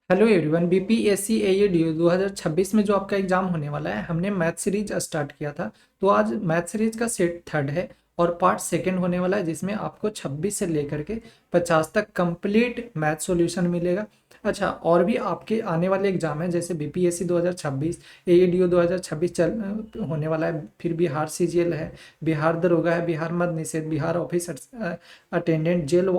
Hello everyone. BPSC एयरडीओ 2026 में जो आपका एग्जाम होने वाला है, हमने मैथ सीरीज स्टार्ट किया था। तो आज मैथ सीरीज का सेट थर्ड है और पार्ट सेकंड होने वाला है, जिसमें आपको 26 से लेकर के 50 तक कंप्लीट मैथ सॉल्यूशन मिलेगा। अच्छा, और भी आपके आने वाले एग्जाम है, जैसे बीपीएससी 2026, एयरडीओ 2026 होने वाला है, फिर बिहार सीजीएल है, बिहार दरोगा है, बिहार मद्य निषेध, Bihar office attendant, jail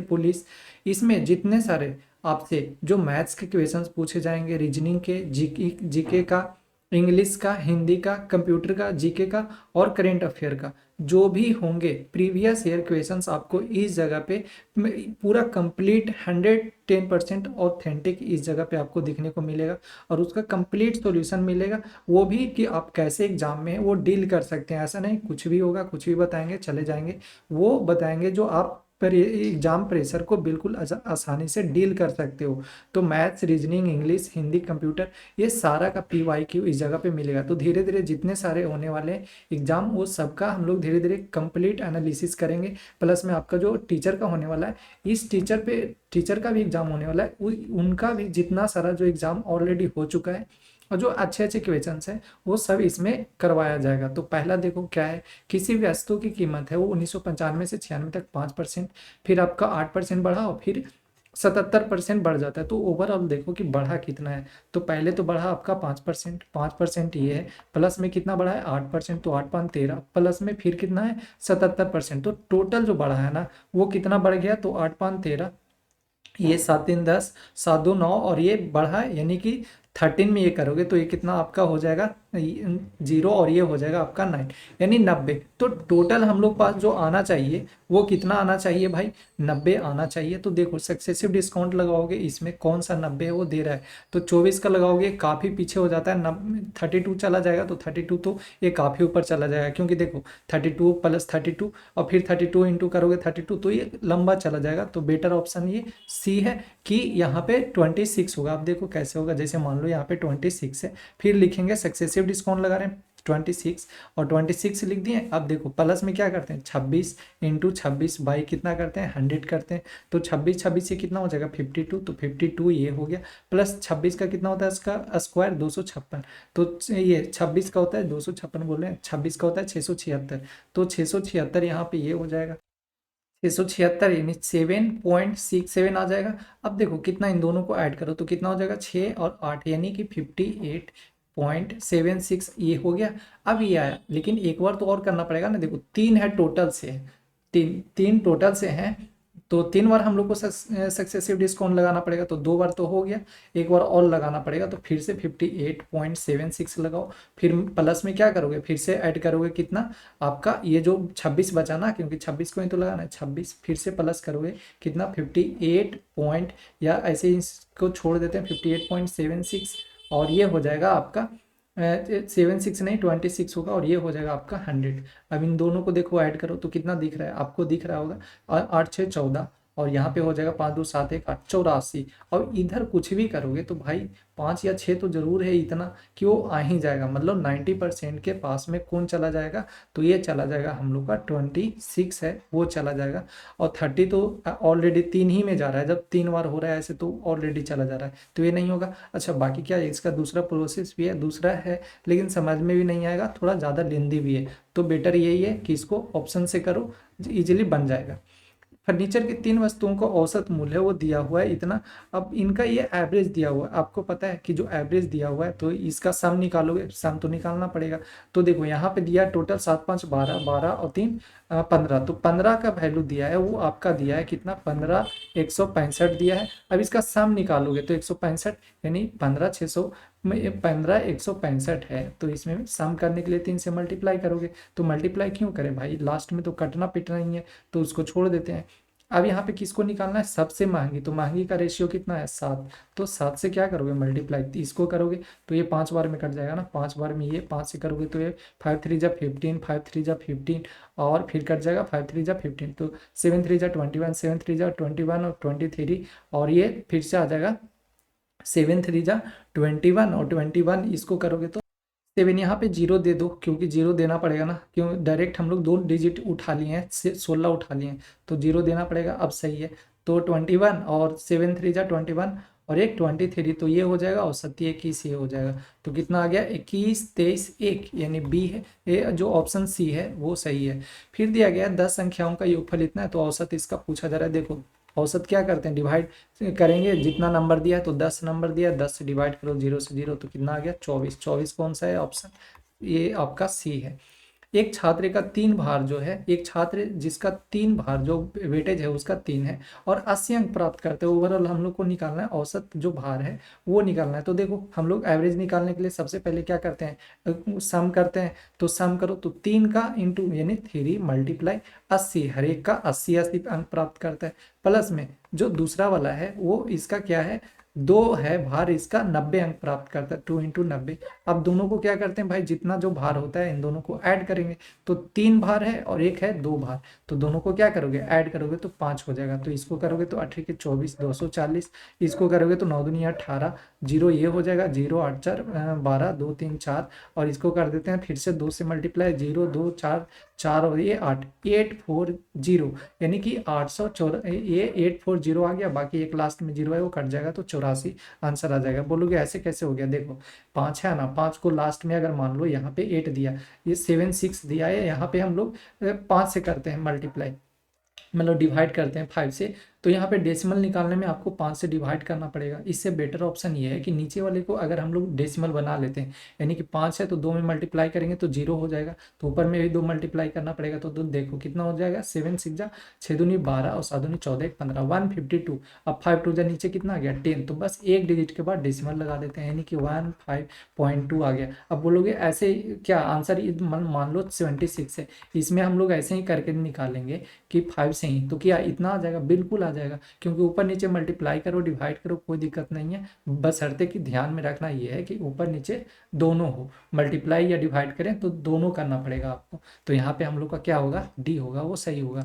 police. इसमें जितने सारे आपसे जो मैथ्स के क्वेश्चंस पूछे जाएंगे, रीजनिंग के, जीके का, इंग्लिश का, हिंदी का, कंप्यूटर का, जीके का और करेंट अफेयर का, जो भी होंगे प्रीवियस ईयर क्वेश्चंस आपको इस जगह पे पूरा कंप्लीट 110% ऑथेंटिक इस जगह पे आपको दिखने को मिलेगा। और उसका कंप्लीट सॉल्यूशन मिलेगा, वो भी कि आप कैसे एग्जाम में वो डील कर सकते हैं। ऐसा नहीं कुछ भी होगा, कुछ भी बताएंगे चले जाएंगे, वो बताएंगे जो आप पर एग्जाम प्रेशर को बिल्कुल आसानी से डील कर सकते हो। तो maths, reasoning, English, Hindi, computer, ये सारा का पीवाईक्यू इस जगह पे मिलेगा। तो धीरे धीरे जितने सारे होने वाले एग्जाम, वो सबका हम लोग धीरे धीरे कंप्लीट एनालिसिस करेंगे। प्लस में आपका जो टीचर का होने वाला है, इस टीचर का भी एग्जाम होने वाला है, उनका भी जितना सारा जो एग्जाम ऑलरेडी हो चुका है और जो अच्छे अच्छे क्वेश्चन हैं, वो सब इसमें करवाया जाएगा। तो पहला देखो क्या है, किसी भी वस्तु की कीमत है वो 1995 से 96 तक 5%, फिर आपका 8% बढ़ा और फिर 77% बढ़ जाता है। तो ओवरऑल देखो कि बढ़ा कितना है। तो पहले तो बढ़ा आपका 5%, 5% ये है, प्लस में कितना बढ़ा है 8%, तो 8 5 13, प्लस में फिर कितना है 77%। तो टोटल जो बढ़ा है ना, वो कितना बढ़ गया, तो 8 5 13, ये 7 3 10, 7 2 9, और ये बढ़ा है, यानी कि 13 में ये करोगे तो ये कितना आपका हो जाएगा 0, और ये हो जाएगा आपका 9, यानी 90। तो टोटल हम लोग पास जो आना चाहिए वो कितना आना चाहिए भाई, 90 आना चाहिए। तो देखो सक्सेसिव डिस्काउंट लगाओगे, इसमें कौन सा 90 है वो दे रहा है, तो 24 का लगाओगे काफ़ी पीछे हो जाता है, 32 चला जाएगा, तो 32 तो ये काफ़ी ऊपर चला जाएगा, क्योंकि देखो 32 प्लस 32 और फिर 32 इंटू करोगे 32, तो ये लंबा चला जाएगा। तो बेटर ऑप्शन ये सी है कि यहाँ पे 26 होगा। आप देखो कैसे होगा, जैसे मान लो यहाँ पे 26 है, फिर लिखेंगे सक्सेसिव डिस्काउंट लगा रहे हैं 26, और 26 लिख दिए। अब देखो प्लस में क्या करते हैं, 26 इंटू 26 बाई कितना करते हैं 100 करते हैं, तो 26 26 से कितना हो जाएगा 52, तो 52 ये हो गया। प्लस 26 का कितना होता है, इसका स्क्वायर 256, तो ये 26 का होता है 256 बोल रहे हैं, 26 का होता है 676, तो 676 यहाँ पे ये हो जाएगा 676, यानी 7.67 आ जाएगा। अब देखो कितना, इन दोनों को ऐड करो तो कितना हो जाएगा 6 और 8, यानी कि 58.76 ये हो गया। अब ये आया, लेकिन एक बार तो और करना पड़ेगा ना। देखो तीन है टोटल से, तीन तीन टोटल से हैं, तो 3 बार हम लोग को सक्सेसिव डिस्काउंट लगाना पड़ेगा, तो 2 बार तो हो गया, एक बार और लगाना पड़ेगा, तो फिर से 58.76 लगाओ। फिर प्लस में क्या करोगे, फिर से ऐड करोगे कितना, आपका ये जो 26 बचा ना, क्योंकि 26 को ही तो लगाना है, 26 फिर से प्लस करोगे कितना 58 पॉइंट, या ऐसे ही इसको छोड़ देते हैं 58.76, और ये हो जाएगा आपका 76 नहीं 26 होगा, और ये हो जाएगा आपका 100। अब इन दोनों को देखो ऐड करो तो कितना दिख रहा है, आपको दिख रहा होगा, और 8 6 14, और यहाँ पे हो जाएगा 5 2 7 1 8 84। और इधर कुछ भी करोगे तो भाई 5 या 6 तो जरूर है, इतना कि वो आ ही जाएगा। मतलब 90% के पास में कौन चला जाएगा, तो ये चला जाएगा हम लोग का 26 है, वो चला जाएगा। और 30 तो ऑलरेडी 3 ही में जा रहा है, जब 3 बार हो रहा है ऐसे तो ऑलरेडी चला जा रहा है, तो ये नहीं होगा। अच्छा बाकी क्या है, इसका दूसरा प्रोसेस भी है, दूसरा है, लेकिन समझ में भी नहीं आएगा, थोड़ा ज़्यादा लेंदी भी है। तो बेटर यही है कि इसको ऑप्शन से करो, इजीली बन जाएगा। फर्नीचर की 3 वस्तुओं का औसत मूल्य वो दिया हुआ है इतना। अब इनका ये एवरेज दिया हुआ है, आपको पता है कि जो एवरेज दिया हुआ है, तो इसका सम निकालोगे, सम तो निकालना पड़ेगा। तो देखो यहाँ पे दिया है टोटल 7 5 12, 12 और 3 15, तो 15 का वैल्यू दिया है, वो आपका दिया है कितना 15 165 दिया है। अब इसका सम निकालोगे तो 165, यानी 15 600 में 15 165 है, तो इसमें सम करने के लिए 3 से मल्टीप्लाई करोगे। तो मल्टीप्लाई क्यों करें भाई, लास्ट में तो कटना पिटना ही है, तो उसको छोड़ देते हैं। अब यहाँ पे किसको निकालना है, सबसे महंगी, तो महंगी का रेशियो कितना है 7, तो 7 से क्या करोगे मल्टीप्लाई, इसको करोगे तो ये 5 बार में कट जाएगा ना, 5 बार में ये 5 से करोगे तो ये 5 3 जा 15, 5 3 जा 15, और फिर कट जाएगा 5 3 जा 15, तो 7 3 जा 21, 7 3 जा 21 और 23, और ये फिर से आ जाएगा 7 3 जा 21, और 21 इसको करोगे तो 7, यहाँ पे जीरो दे दो, क्योंकि जीरो देना पड़ेगा ना, क्यों डायरेक्ट हम लोग 2 डिजिट उठा लिए हैं, 16 उठा लिए हैं, तो जीरो देना पड़ेगा। अब सही है, तो 21 और 7 3 जा 21, और एक 23, तो ये हो जाएगा, और 21 ये हो जाएगा। तो कितना आ गया, 21, 23, 1, यानी बी है, ये जो ऑप्शन सी है वो सही है। फिर दिया गया 10 संख्याओं का योगफल इतना है, तो औसत इसका पूछा जा रहा है। देखो औसत क्या करते हैं, डिवाइड करेंगे, जितना नंबर दिया है तो 10 नंबर दिया है, 10 से डिवाइड करो, 0 से 0, तो कितना आ गया 24। 24 कौन सा है ऑप्शन, ये आपका सी है। एक छात्र का 3 भार जो है, एक छात्र जिसका 3 भार जो वेटेज है उसका 3 है और 80 अंक प्राप्त करते हैं, ओवरऑल हम लोग को निकालना है औसत जो भार है वो निकालना है। तो देखो हम लोग एवरेज निकालने के लिए सबसे पहले क्या करते हैं, सम करते हैं। तो सम करो, तो 3 का इंटू यानी 3 मल्टीप्लाई 80, हर एक का 80 80 अंक प्राप्त करता है। प्लस में जो दूसरा वाला है वो इसका क्या है, 2 है भार, इसका 90 अंक प्राप्त करता है, 2 इंटू 90। अब दोनों को क्या करते हैं भाई, जितना जो भार होता है इन दोनों को ऐड करेंगे। तो 3 भार है और एक है 2 भार, तो दोनों को क्या करोगे, ऐड करोगे तो 5 हो जाएगा। तो इसको करोगे तो 8 के 24, 240, इसको करोगे तो 9 दूनी 18, 0 ये हो जाएगा, 0 8 4 12, 2 3 4, और इसको कर देते हैं फिर से 2 से मल्टीप्लाई, 0 2 4 4 और ये 8, 840, यानी कि 804, ये 840 आ गया, बाकी एक लास्ट में 0 है वो कट जाएगा, तो 84 आंसर आ जाएगा। बोलोगे ऐसे कैसे हो गया, देखो 5 है ना, 5 को लास्ट में अगर मान लो यहाँ पे 8 दिया, ये 7 6 दिया है, यहाँ पे हम लोग 5 से करते हैं मल्टीप्लाई, मतलब डिवाइड करते हैं 5 से। तो यहाँ पे डेसिमल निकालने में आपको 5 से डिवाइड करना पड़ेगा। इससे बेटर ऑप्शन ये है कि नीचे वाले को अगर हम लोग डेसिमल बना लेते हैं, यानी कि 5 है तो 2 में मल्टीप्लाई करेंगे तो 0 हो जाएगा, तो ऊपर में भी 2 मल्टीप्लाई करना पड़ेगा। तो देखो कितना हो जाएगा, 7 6 जा 6 दूनी 12 और 7 दूनी 14 1 15, 152। अब 5 2 जा नीचे कितना आ गया 10, तो बस एक डिजिट के बाद डेसिमल लगा देते हैं, यानी कि 15.2 आ गया। अब बोलोगे ऐसे क्या आंसर, मान लो 76 है, इसमें हम लोग ऐसे ही करके निकालेंगे कि 5 से ही, तो क्या इतना आ जाएगा, बिल्कुल आ जाएगा, क्योंकि ऊपर नीचे मल्टीप्लाई करो डिवाइड करो कोई दिक्कत नहीं है। बस हरते कि ध्यान में रखना ये है कि ऊपर नीचे दोनों हो, मल्टीप्लाई या डिवाइड करें तो दोनों करना पड़ेगा आपको। तो यहाँ पे हम लोग का क्या होगा, डी होगा, वो सही होगा।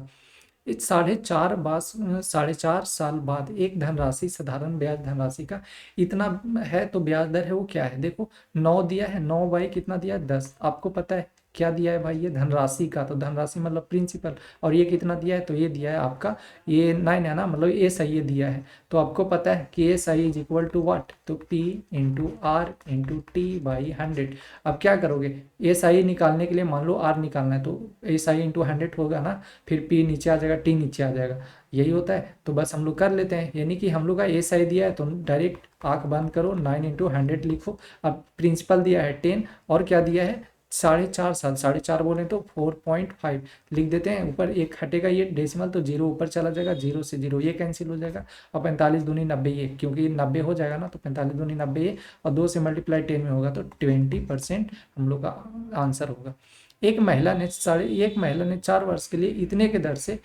इस 4.5 साल बाद एक धनराशि, साधारण ब्याज धनराशि का इतना है, तो ब्याज दर है वो क्या है, देखो 9 दिया है, 9 बाई कितना दिया है 10, आपको पता है क्या दिया है भाई, ये धनराशि का, तो धनराशि मतलब प्रिंसिपल, और ये कितना दिया है, तो ये दिया है आपका ये 9 है ना, मतलब ए सही ये दिया है। तो आपको पता है कि ए सही इज इक्वल टू व्हाट, तो P into R into T by 100। अब क्या करोगे, ए सही निकालने के लिए मान लो आर निकालना है, तो ए सही इंटू 100 होगा ना, फिर पी नीचे आ जाएगा, टी नीचे आ जाएगा, यही होता है। तो बस हम लोग कर लेते हैं, यानी कि हम लोग का ए सही दिया है तो डायरेक्ट आंख बंद करो, 9 इंटू 100 लिखो। अब प्रिंसिपल दिया है 10, और क्या दिया है 4.5 साल, 4.5 बोले तो 4.5 लिख देते हैं। ऊपर एक हटेगा ये डेसिमल, तो 0 ऊपर चला जाएगा, 0 से 0 ये कैंसिल हो जाएगा, और 45 दूनी 90 ये, क्योंकि 90 हो जाएगा ना, तो 45 दूनी 90 ये, और 2 से मल्टीप्लाई 10 में होगा, तो 20% हम लोग का आंसर होगा। एक महिला ने 4 वर्ष के लिए इतने के दर से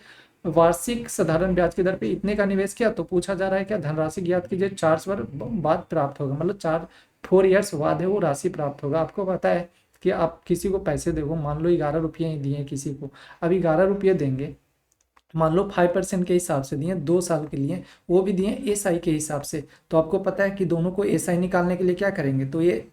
वार्षिक साधारण ब्याज की दर पे इतने का निवेश किया, तो पूछा जा रहा है क्या धनराशि ज्ञात कीजिए, 4 वर्ष बाद प्राप्त होगा, मतलब 4 ईयर्स बाद है वो राशि प्राप्त होगा। आपको पता है कि आप किसी को पैसे देखो, मान लो 11 रुपये ही दिए किसी को, अब 11 रुपये देंगे, मान लो 5% के हिसाब से दिए, 2 साल के लिए, वो भी दिए एसआई के हिसाब से। तो आपको पता है कि दोनों को एसआई निकालने के लिए क्या करेंगे, तो ये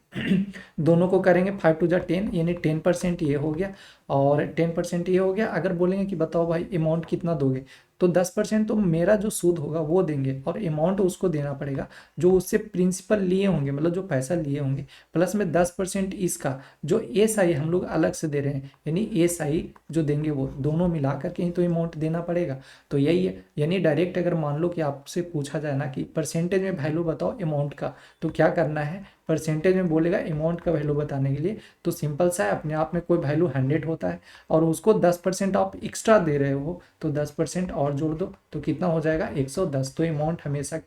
दोनों को करेंगे 5 2 जा 10, यानी 10% ये हो गया और 10% ये हो गया। अगर बोलेंगे कि बताओ भाई अमाउंट कितना दोगे, तो 10% तो मेरा जो सूद होगा वो देंगे, और अमाउंट उसको देना पड़ेगा जो उससे प्रिंसिपल लिए होंगे, मतलब जो पैसा लिए होंगे, प्लस में 10% इसका जो एसआई हम लोग अलग से दे रहे हैं, यानी एसआई जो देंगे वो दोनों मिला करके ही तो अमाउंट देना पड़ेगा। तो यही है, यानी डायरेक्ट अगर मान लो कि आपसे पूछा जाए ना कि परसेंटेज में वैल्यू बताओ अमाउंट का, तो क्या करना है, परसेंटेज में बोलेगा अमाउंट का वैल्यू बताने के लिए, तो सिंपल सा है, अपने आप में कोई वैल्यू 100 होता है और उसको 10% आप एक्स्ट्रा दे रहे हो, तो 10% और जोड़ दो, तो कितना हो जाएगा 110। तो अमाउंट हमेशा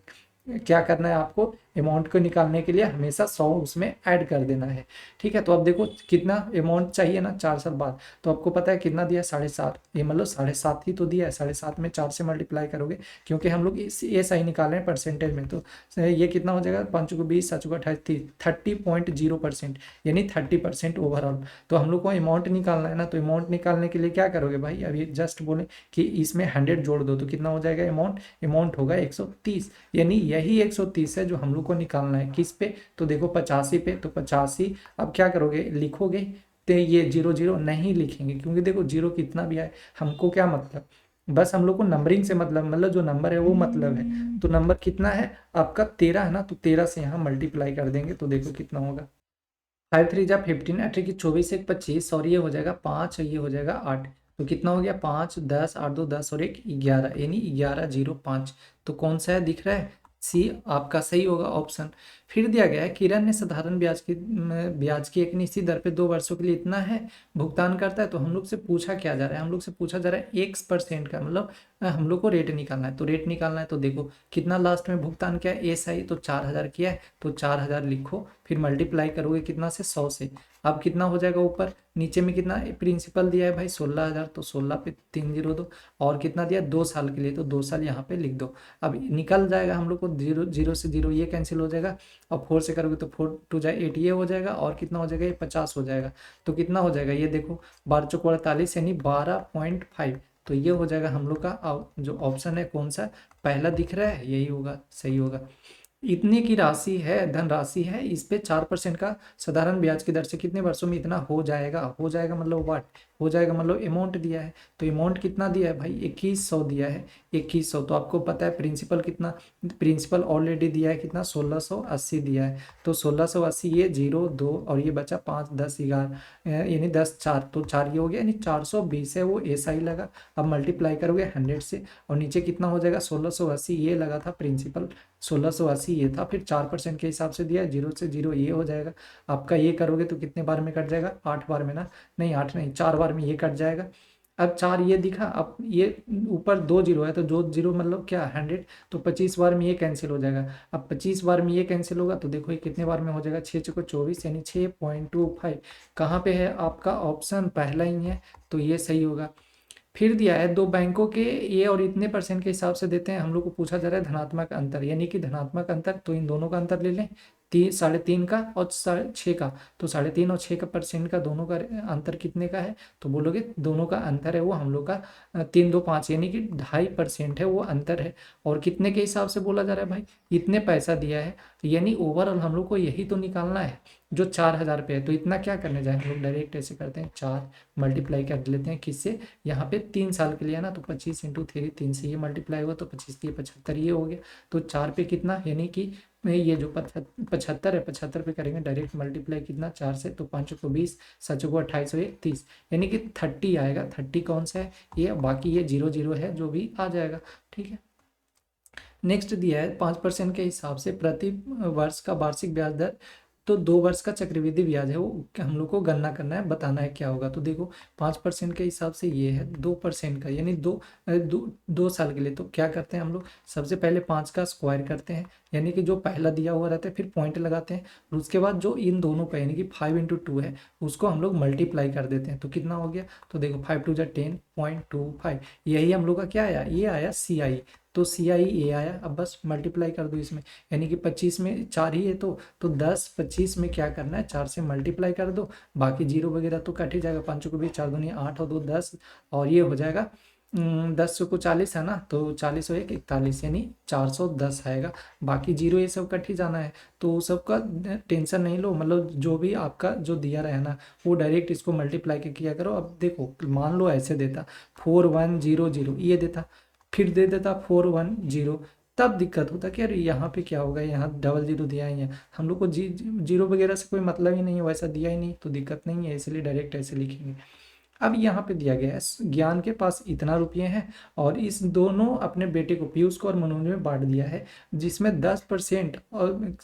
क्या करना है आपको, अमाउंट को निकालने के लिए हमेशा 100 उसमें ऐड कर देना है। ठीक है, तो अब देखो कितना अमाउंट चाहिए ना 4 साल बाद, तो आपको पता है कितना दिया 7.5, ये मतलब 7.5 ही तो दिया है, 7.5 में 4 से मल्टीप्लाई करोगे, क्योंकि हम लोग ये सही निकाल रहे हैं परसेंटेज में, तो ये कितना हो जाएगा 5 को 20 7 को 28, 30.0%, यानी 30% ओवरऑल। तो हम लोग को अमाउंट निकालना है ना, तो अमाउंट निकालने के लिए क्या करोगे भाई, अभी जस्ट बोले कि इसमें 100 जोड़ दो, तो कितना हो जाएगा अमाउंट होगा 130, यानी यही 130 है जो हम लोग को निकालना है। किस पे, तो देखो 85 पे, तो 85 अब क्या करोगे लिखोगे, तो ये 0 0 नहीं लिखेंगे, क्योंकि देखो 0 कितना भी आए हमको क्या मतलब, बस हम लोग को नंबरिंग से मतलब जो नंबर है वो मतलब है। तो नंबर कितना है आपका 13 है ना, तो 13 से यहाँ मल्टीप्लाई कर देंगे तो देखो कितना होगा। 5 3 जा 15, 18 की 24 1 25 और ये हो जाएगा 5 और ये हो जाएगा 8। तो कितना हो गया 5 10 8 2 10 और 1 11, यानी 1105। तो कौन सा है दिख रहा है, सी आपका सही होगा ऑप्शन। फिर दिया गया है किरण ने साधारण ब्याज की एक निश्चित दर पे 2 वर्षों के लिए इतना है भुगतान करता है। तो हम लोग से पूछा क्या जा रहा है, हम लोग से पूछा जा रहा है X% का, मतलब हम लोग को रेट निकालना है। तो रेट निकालना है तो देखो कितना लास्ट में भुगतान किया है एस आई, तो 4000 किया है, तो 4000 लिखो, फिर मल्टीप्लाई करोगे कितना से 100 से। अब कितना हो जाएगा ऊपर, नीचे में कितना प्रिंसिपल दिया है भाई 16000, तो 16 पे 3 जीरो दो, और कितना दिया 2 साल के लिए, तो 2 साल यहाँ पे लिख दो। अब निकल जाएगा हम लोग को, जीरो जीरो से जीरो ये कैंसिल हो जाएगा, और 4 से करोगे तो 4 2 जाए 8 ये हो जाएगा, और कितना हो जाएगा ये 50 हो जाएगा। तो कितना हो जाएगा ये देखो 12 चौक 48 यानी 12.5। तो ये हो जाएगा हम लोग का जो ऑप्शन है कौन सा पहला दिख रहा है यही होगा, सही होगा। इतने की राशि है, धनराशि है, इस पे 4% का साधारण ब्याज की दर से कितने वर्षों में इतना हो जाएगा। हो जाएगा मतलब व्हाट, हो जाएगा मतलब अमाउंट दिया है। तो अमाउंट कितना दिया है भाई 2100 दिया है, 2100। तो आपको पता है प्रिंसिपल कितना, प्रिंसिपल ऑलरेडी दिया है कितना 1680 दिया है। तो 1680 ये 0 2 और ये बचा 5 10 11 यानी 10 4, तो 4 ये हो गया यानी 420 है वो ऐसा ही लगा। अब मल्टीप्लाई करोगे 100 से, और नीचे कितना हो जाएगा 1680 ये लगा था प्रिंसिपल, 1680 ये था, फिर 4% के हिसाब से दिया, 0 से 0 ये हो जाएगा। आपका ये करोगे तो कितने बार में कट जाएगा, 8 बार में ना, नहीं 8 नहीं 4 बार में ये कट जाएगा। अब 4 ये दिखा, अब ये ऊपर 2 जीरो है तो 2 जीरो मतलब क्या 100, तो 25 बार में ये कैंसिल हो जाएगा। अब 25 बार में ये कैंसिल होगा तो देखो ये कितने बार में हो जाएगा, 6 चौको 24 यानी 6.25। कहाँ पे है आपका ऑप्शन पहला ही है, तो ये सही होगा। फिर दिया है दो बैंकों के ये और इतने परसेंट के हिसाब से देते हैं, हम लोग को पूछा जा रहा है धनात्मक अंतर, यानी कि धनात्मक अंतर, तो इन दोनों का अंतर ले लें, 3 3.5 का और 6.5 का। तो 3.5 और 6 का परसेंट का दोनों का अंतर कितने का है, तो बोलोगे दोनों का अंतर है वो हम लोग का 3 2 5 यानी कि 2.5% है वो अंतर है। और कितने के हिसाब से बोला जा रहा है भाई, इतने पैसा दिया है, यानी ओवरऑल हम लोग को यही तो निकालना है जो 4000 पे है। तो इतना क्या करने जाए हम लोग डायरेक्ट ऐसे करते हैं, 4 मल्टीप्लाई कर लेते हैं किससे, यहाँ पे 3 साल के लिए है ना, तो 25 इंटू 3 3 से ये मल्टीप्लाई हुआ तो 25 3 75 ये हो गया। तो 4 पे कितना, यानी कि ये जो 75 है 75 पे करेंगे डायरेक्ट मल्टीप्लाई कितना 4 से, तो 5 को 20 7 को 28 और 30 यानी कि 30 आएगा। 30 कौन सा है ये, बाकी ये 0 0 है जो भी आ जाएगा, ठीक है। नेक्स्ट दिया है 5% के हिसाब से प्रति वर्ष का वार्षिक ब्याज दर, तो 2 वर्ष का चक्रवृद्धि ब्याज है वो हम लोग को गणना करना है, बताना है क्या होगा। तो देखो 5% के हिसाब से ये है 2% का, यानी 2 साल के लिए। तो क्या करते हैं हम लोग, सबसे पहले 5 का स्क्वायर करते हैं, यानी कि जो पहला दिया हुआ रहता है, फिर पॉइंट लगाते हैं, और उसके बाद जो इन दोनों का यानी कि 5 इंटू 2 है उसको हम लोग मल्टीप्लाई कर देते हैं। तो कितना हो गया, तो देखो 5 2 जा 10.25, यही हम लोग का क्या आया, ये आया CI। तो CI ये आया, अब बस मल्टीप्लाई कर दो इसमें, यानी कि 25 में 4 ही है तो 10 25 में क्या करना है 4 से मल्टीप्लाई कर दो, बाकी जीरो वगैरह तो कट ही जाएगा, 5 को भी 4 दूनी 8 और 2 10, और ये हो जाएगा 10 को 40 है ना, तो 40 और 1 41 यानी 410 आएगा। बाकी जीरो ये सब कट ही जाना है, तो सबका टेंशन नहीं लो, मतलब जो भी आपका जो दिया रहे ना वो डायरेक्ट इसको मल्टीप्लाई के किया करो। अब देखो मान लो ऐसे देता 4100 ये देता, फिर दे देता 410, तब दिक्कत होता कि यार यहाँ पे क्या होगा, यहाँ डबल जीरो दिया ही है, हम लोग को जीरो वगैरह से कोई मतलब ही नहीं है, वैसा दिया ही नहीं तो दिक्कत नहीं है, इसलिए डायरेक्ट ऐसे लिखेंगे। अब यहाँ पे दिया गया है ज्ञान के पास इतना रुपये हैं और इस दोनों अपने बेटे को पीयूष को और मनोज में बांट दिया है, जिसमें 10%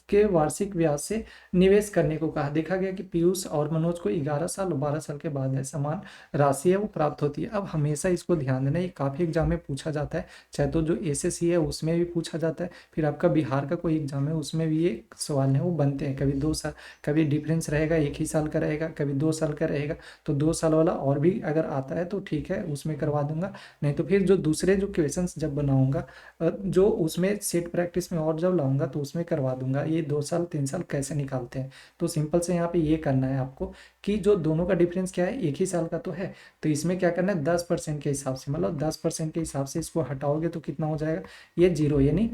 के वार्षिक ब्याज से निवेश करने को कहा। देखा गया कि पीयूष और मनोज को 11 साल और 12 साल के बाद है समान राशि है वो प्राप्त होती है। अब हमेशा इसको ध्यान देना, ये काफ़ी एग्जाम में पूछा जाता है, चाहे तो जो SSC है उसमें भी पूछा जाता है, फिर आपका बिहार का कोई एग्जाम है उसमें भी ये सवाल है वो बनते हैं, कभी 2 साल, कभी डिफरेंस रहेगा 1 ही साल का रहेगा, कभी 2 साल का रहेगा। तो 2 साल वाला और भी अगर आता है तो ठीक है उसमें करवा दूंगा, नहीं तो फिर जो दूसरे जो क्वेश्चंस जब बनाऊंगा जो उसमें सेट प्रैक्टिस में और जब लाऊंगा तो उसमें करवा दूंगा ये 2 साल 3 साल कैसे निकालते हैं। तो सिंपल से यहाँ पे ये करना है आपको कि जो दोनों का डिफरेंस क्या है 1 ही साल का तो है, तो इसमें क्या करना है 10% के हिसाब से, मतलब 10% के हिसाब से इसको हटाओगे तो कितना हो जाएगा ये जीरो, यानी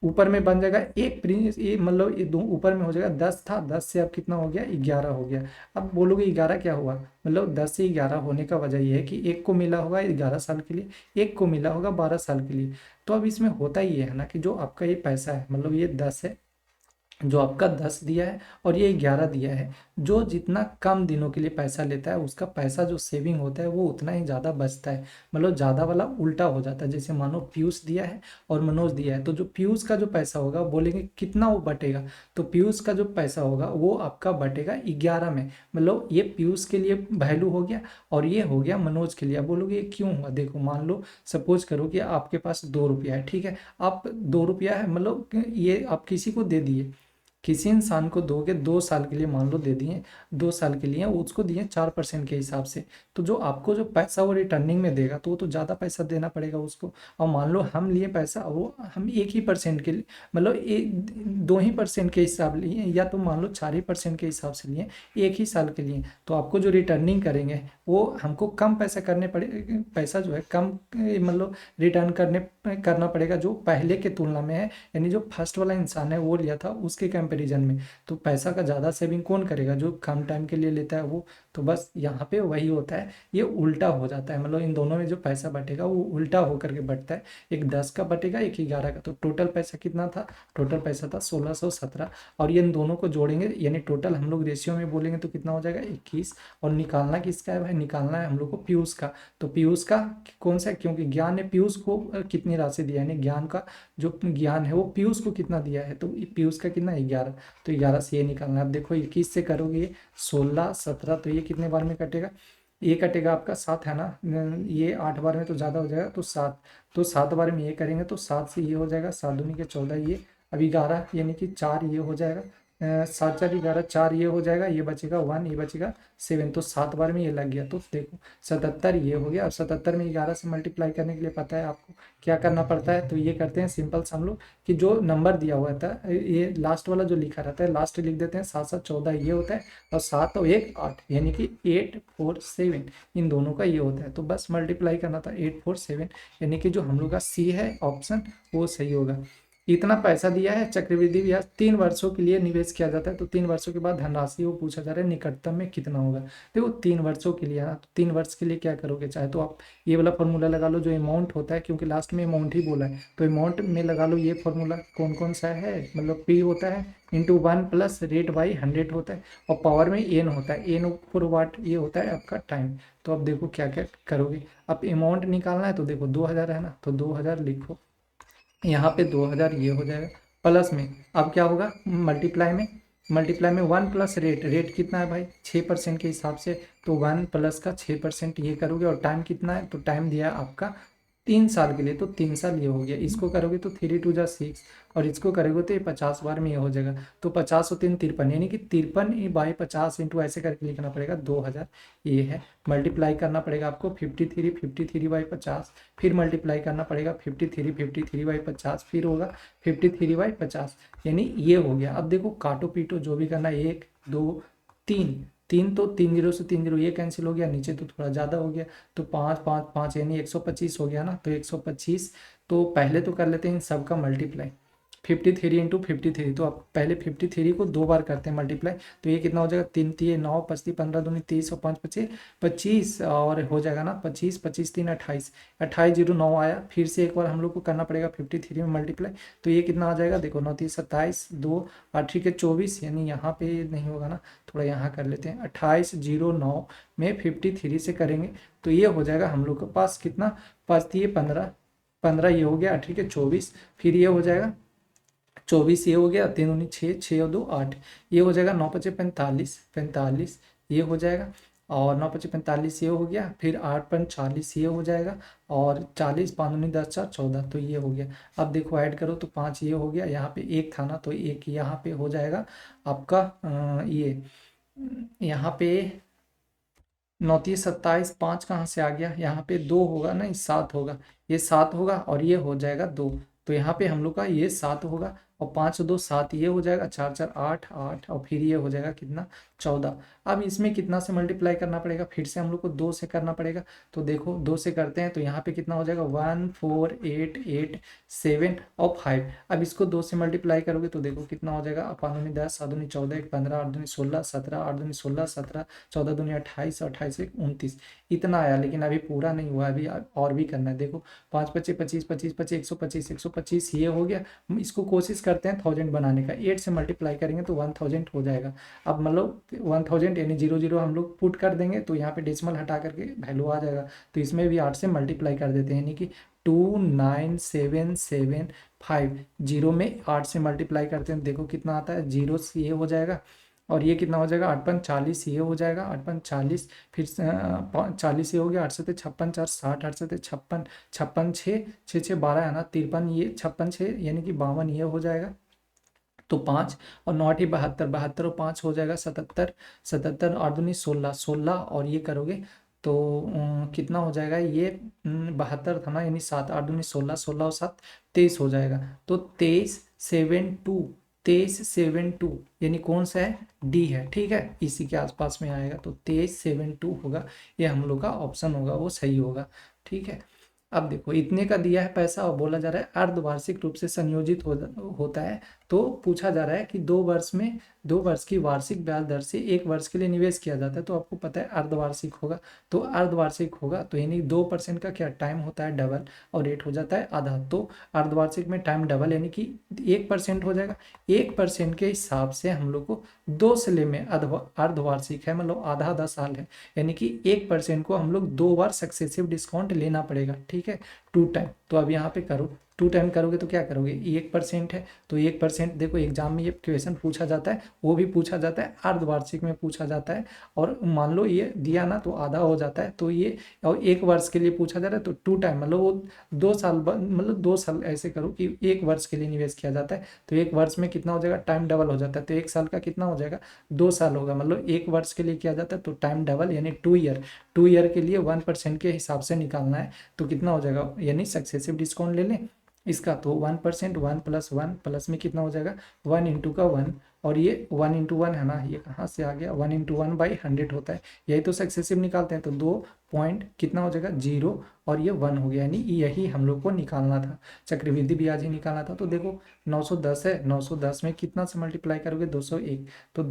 ऊपर में बन जाएगा एक प्रिंस, ये मतलब ये दो ऊपर में हो जाएगा 10 था, 10 से अब कितना हो गया 11 हो गया। अब बोलोगे 11 क्या हुआ, मतलब 10 से 11 होने का वजह ये है कि एक को मिला होगा 11 साल के लिए, एक को मिला होगा 12 साल के लिए। तो अब इसमें होता ही है ना कि जो आपका ये पैसा है, मतलब ये 10 है, जो आपका 10 दिया है और ये 11 दिया है, जो जितना कम दिनों के लिए पैसा लेता है उसका पैसा जो सेविंग होता है वो उतना ही ज़्यादा बचता है, मतलब ज़्यादा वाला उल्टा हो जाता है। जैसे मानो पीयूष दिया है और मनोज दिया है, तो जो पीयूष का जो पैसा होगा बोलेंगे कितना वो बटेगा, तो पीयूष का जो पैसा होगा वो आपका बटेगा 11 में, मतलब ये पीयूष के लिए वैल्यू हो गया और ये हो गया मनोज के लिए। अब बोलोगे ये क्यों हुआ, देखो मान लो सपोज करो कि आपके पास 2 रुपया है, ठीक है, आप 2 रुपया है, मतलब ये आप किसी को दे दिए, किसी इंसान को दोगे 2 साल के लिए, मान लो दे दिए 2 साल के लिए, उसको दिए 4% के हिसाब से, तो जो आपको जो पैसा वो रिटर्निंग में देगा तो वो तो ज़्यादा पैसा देना पड़ेगा उसको। और मान लो हम लिए पैसा, वो हम 1 ही% के लिए, मतलब 2 ही% के हिसाब लिए, या तो मान लो 4 ही% के हिसाब से लिए 1 ही साल के लिए, तो आपको जो रिटर्निंग करेंगे वो हमको कम पैसा करने पड़े, पैसा जो है कम मतलब रिटर्न करना पड़ेगा जो पहले के तुलना में है, यानी जो फर्स्ट वाला इंसान है वो लिया था उसके कंपैरिजन में। तो पैसा का ज़्यादा सेविंग कौन करेगा, जो कम टाइम के लिए लेता है वो। तो बस यहाँ पे वही होता है, ये उल्टा हो जाता है, मतलब इन दोनों में जो पैसा बटेगा वो उल्टा होकर के बटता है, एक 10 का बटेगा एक 11 का। तो टोटल पैसा कितना था, टोटल पैसा था 1617, और ये इन दोनों को जोड़ेंगे यानी टोटल हम लोग रेशियो में बोलेंगे तो कितना हो जाएगा 21। और निकालना किसका है भाई, निकालना है हम लोग को पीयूष का। तो पीयूष का कौन सा है, क्योंकि ज्ञान ने पीयूष को कितनी राशि दिया, यानी ज्ञान का जो ज्ञान है वो पीयूष को कितना दिया है, तो पीयूष का कितना 11, तो 11 से ये निकालना है। अब देखो 21 से करोगे 16 17, तो ये कितने बार में कटेगा, ये कटेगा आपका 7 है ना, ये 8 बार में तो ज़्यादा हो जाएगा, तो 7, तो 7 बार में ये करेंगे तो 7 से ये हो जाएगा 7 दूनी के 14, ये अब 11 यानी कि 4 ये हो जाएगा, 7 4 11, 4 ये हो जाएगा, ये बचेगा 1, ये बचेगा 7, तो 7 बार में ये लग गया। तो देखो 77 ये हो गया। अब 77 में 11 से मल्टीप्लाई करने के लिए पता है आपको क्या करना पड़ता है, तो ये करते हैं सिंपल से हम लोग कि जो नंबर दिया हुआ था ये लास्ट वाला जो लिखा रहता है लास्ट लिख देते हैं, 7 7 14 ये होता है, और 7 और 1 8 यानी कि 8 4 7, इन दोनों का ये होता है। तो बस मल्टीप्लाई करना था 8 4 7, यानी कि जो हम लोग का सी है ऑप्शन वो सही होगा। इतना पैसा दिया है, चक्रवृद्धि ब्याज 3 वर्षों के लिए निवेश किया जाता है, तो 3 वर्षों के बाद धनराशि वो पूछा जा रहा है निकटतम में कितना होगा। देखो 3 वर्षों के लिए है ना, तो 3 वर्ष के लिए क्या करोगे, चाहे तो आप ये वाला फॉर्मूला लगा लो जो अमाउंट होता है, क्योंकि लास्ट में अमाउंट ही बोला है, तो अमाउंट में लगा लो ये फॉर्मूला। कौन कौन सा है, मतलब पी होता है इंटू 1 प्लस रेट बाई 100 होता है, और पावर में एन होता है, एन ऊपर वाट ये होता है आपका टाइम। तो अब देखो क्या क्या करोगे, अब अमाउंट निकालना है तो देखो 2000 है ना, तो 2000 लिखो, यहाँ पे 2000 ये हो जाएगा, प्लस में अब क्या होगा मल्टीप्लाई में, मल्टीप्लाई में 1 प्लस रेट, रेट कितना है भाई 6% के हिसाब से, तो 1 प्लस का 6% ये करोगे, और टाइम कितना है, तो टाइम दिया है आपका 3 साल के लिए, तो 3 साल ये हो गया। इसको करोगे तो 3 2 जा 6, और इसको करोगे तो ये 50 बार में ये हो जाएगा, तो 50 और 3 53, यानी कि 53/50 इंटू ऐसे करके लिखना पड़ेगा 2000, ये है। मल्टीप्लाई करना पड़ेगा आपको 53/50, फिर मल्टीप्लाई करना पड़ेगा 53/50, फिर होगा 53/50, यानी ये हो गया। अब देखो काटो पीटो जो भी करना है, 1 2 3, 3 तो 3 जीरो से 3 जीरो ये कैंसिल हो गया, नीचे तो थोड़ा ज़्यादा हो गया, तो 5 5 5 यानी 125 हो गया ना, तो 125। तो पहले तो कर लेते हैं इन सब का मल्टीप्लाई, 53 इंटू 53, तो आप पहले 53 को 2 बार करते हैं मल्टीप्लाई, तो ये कितना हो जाएगा 3 3 9 5 15 दूनी 30 और 5 25 25, और हो जाएगा ना 25 25 3 28, 28 0 9 आया, फिर से एक बार हम लोग को करना पड़ेगा 53 में मल्टीप्लाई, तो ये कितना आ जाएगा देखो 9 3 27 2 8 के 24, यानी यहाँ पे नहीं होगा ना, थोड़ा यहाँ कर लेते हैं 28 0 9 में 53 से करेंगे, तो ये हो जाएगा हम लोग के पास कितना 5 दिए 15, 15 ये हो गया 8 के 24, फिर ये हो जाएगा 24 ये हो गया, 3 दूनी 6 6 और 2 8, ये हो जाएगा 9 5 45 45 ये हो जाएगा, और 9 5 45 ये हो गया, फिर 8 5 40 ये हो जाएगा, और 40 5 दूनी 10 4 14, तो ये हो गया। अब देखो ऐड करो तो 5 ये हो गया, यहाँ पे एक था ना तो एक यहाँ पे हो जाएगा आपका ये यहाँ पे 9 3 27, 5 कहाँ से आ गया, यहाँ पे 2 होगा नहीं 7 होगा, ये 7 होगा और ये हो जाएगा 2, तो यहाँ पे हम लोग का ये 7 होगा और 5 2 7 ये हो जाएगा, 4 4 8 8 और फिर ये हो जाएगा कितना 14। अब इसमें कितना से मल्टीप्लाई करना पड़ेगा, फिर से हम लोग को 2 से करना पड़ेगा। तो देखो 2 से करते हैं तो यहाँ पे कितना हो जाएगा 1 4 8 8 7 और 5। अब इसको 2 से मल्टीप्लाई करोगे तो देखो कितना हो जाएगा, 5 दूनी 10 7 दूनी 14 1 15 8 दूनी 16 17 8 दूनी 16 17 14 दूनी 28 28 1 29 इतना आया। लेकिन अभी पूरा नहीं हुआ, अभी और भी करना है। देखो 5 25 25 25 25 125 125 ये हो गया। इसको कोशिश करते हैं 1000 बनाने का, 8 से मल्टीप्लाई करेंगे तो 1000 हो जाएगा। अब मतलब 1000 यानी 00 हम लोग पुट कर देंगे तो यहाँ पे डेसिमल हटा करके वैल्यू आ जाएगा। तो इसमें भी 8 से मल्टीप्लाई कर देते हैं, यानी कि 29775 जीरो में 8 से मल्टीप्लाई करते हैं, देखो कितना आता है, जीरो से ये हो जाएगा और ये कितना हो जाएगा 8 5 40 ये हो जाएगा, 8 5 40 फिर 40 ये हो गया, 8 से 56 4 60 8 से 56 56 6 6 6 12 है ना 53 ये 56 6 यानी कि 52 ये हो जाएगा। तो 5 और 9 8 72 72 और 5 हो जाएगा 77 77 8 दूनी 16 16 और ये करोगे तो कितना हो जाएगा ये 72 था ना, यानी 7 8 दूनी 16 16 और 7 23 हो जाएगा। तो 23 7 2 यानी कौन सा है, डी है, ठीक है, इसी के आसपास में आएगा। तो 23 7 2 होगा, ये हम लोग का ऑप्शन होगा, वो सही होगा, ठीक है। अब देखो इतने का दिया है पैसा और बोला जा रहा है अर्धवार्षिक रूप से संयोजित होता है। तो पूछा जा रहा है कि 2 वर्ष में 2 वर्ष की वार्षिक ब्याज दर से 1 वर्ष के लिए निवेश किया जाता है, तो आपको पता है अर्धवार्षिक होगा। तो अर्धवार्षिक होगा तो यानी 2% का क्या टाइम होता है डबल और रेट हो जाता है आधा। तो अर्धवार्षिक में टाइम डबल यानी कि 1% हो जाएगा। 1% के हिसाब से हम लोग को 2 साल में अर्धवार्षिक है, मतलब आधा आधा साल है, यानी कि 1% को हम लोग 2 बार सक्सेसिव डिस्काउंट लेना पड़ेगा, ठीक है, 2 टाइम। तो अब यहाँ पे करो 2 टाइम करोगे तो क्या करोगे, 1% है तो 1%, देखो एग्जाम में ये क्वेश्चन पूछा जाता है, वो भी पूछा जाता है अर्धवार्षिक में पूछा जाता है। और मान लो ये दिया ना तो आधा हो जाता है, तो ये और 1 वर्ष के लिए पूछा जा रहा है तो 2 टाइम मतलब वो 2 साल मतलब 2 साल ऐसे करो कि 1 वर्ष के लिए निवेश किया जाता है। तो 1 वर्ष में कितना हो जाएगा, टाइम डबल हो जाता है। तो 1 साल का कितना हो जाएगा, 2 साल होगा, मतलब 1 वर्ष के लिए किया जाता है तो टाइम डबल यानी 2 ईयर। 2 ईयर के लिए 1% के हिसाब से निकालना है तो कितना हो जाएगा, यानी सक्सेसिव डिस्काउंट ले लें इसका। तो 1% 1 + 1 प्लस में कितना हो जाएगा 1 × का 1 और ये 1 × 1 है ना, ये कहाँ से आ गया 1 × 1/100 होता है, यही तो सक्सेसिव निकालते हैं। तो 2 पॉइंट कितना हो जाएगा 0 और ये 1 हो गया, यानी यही हम लोग को निकालना था, चक्रवृद्धि ब्याज ही निकालना था। तो देखो 910 है, 910 में कितना से मल्टीप्लाई करोगे 201, तो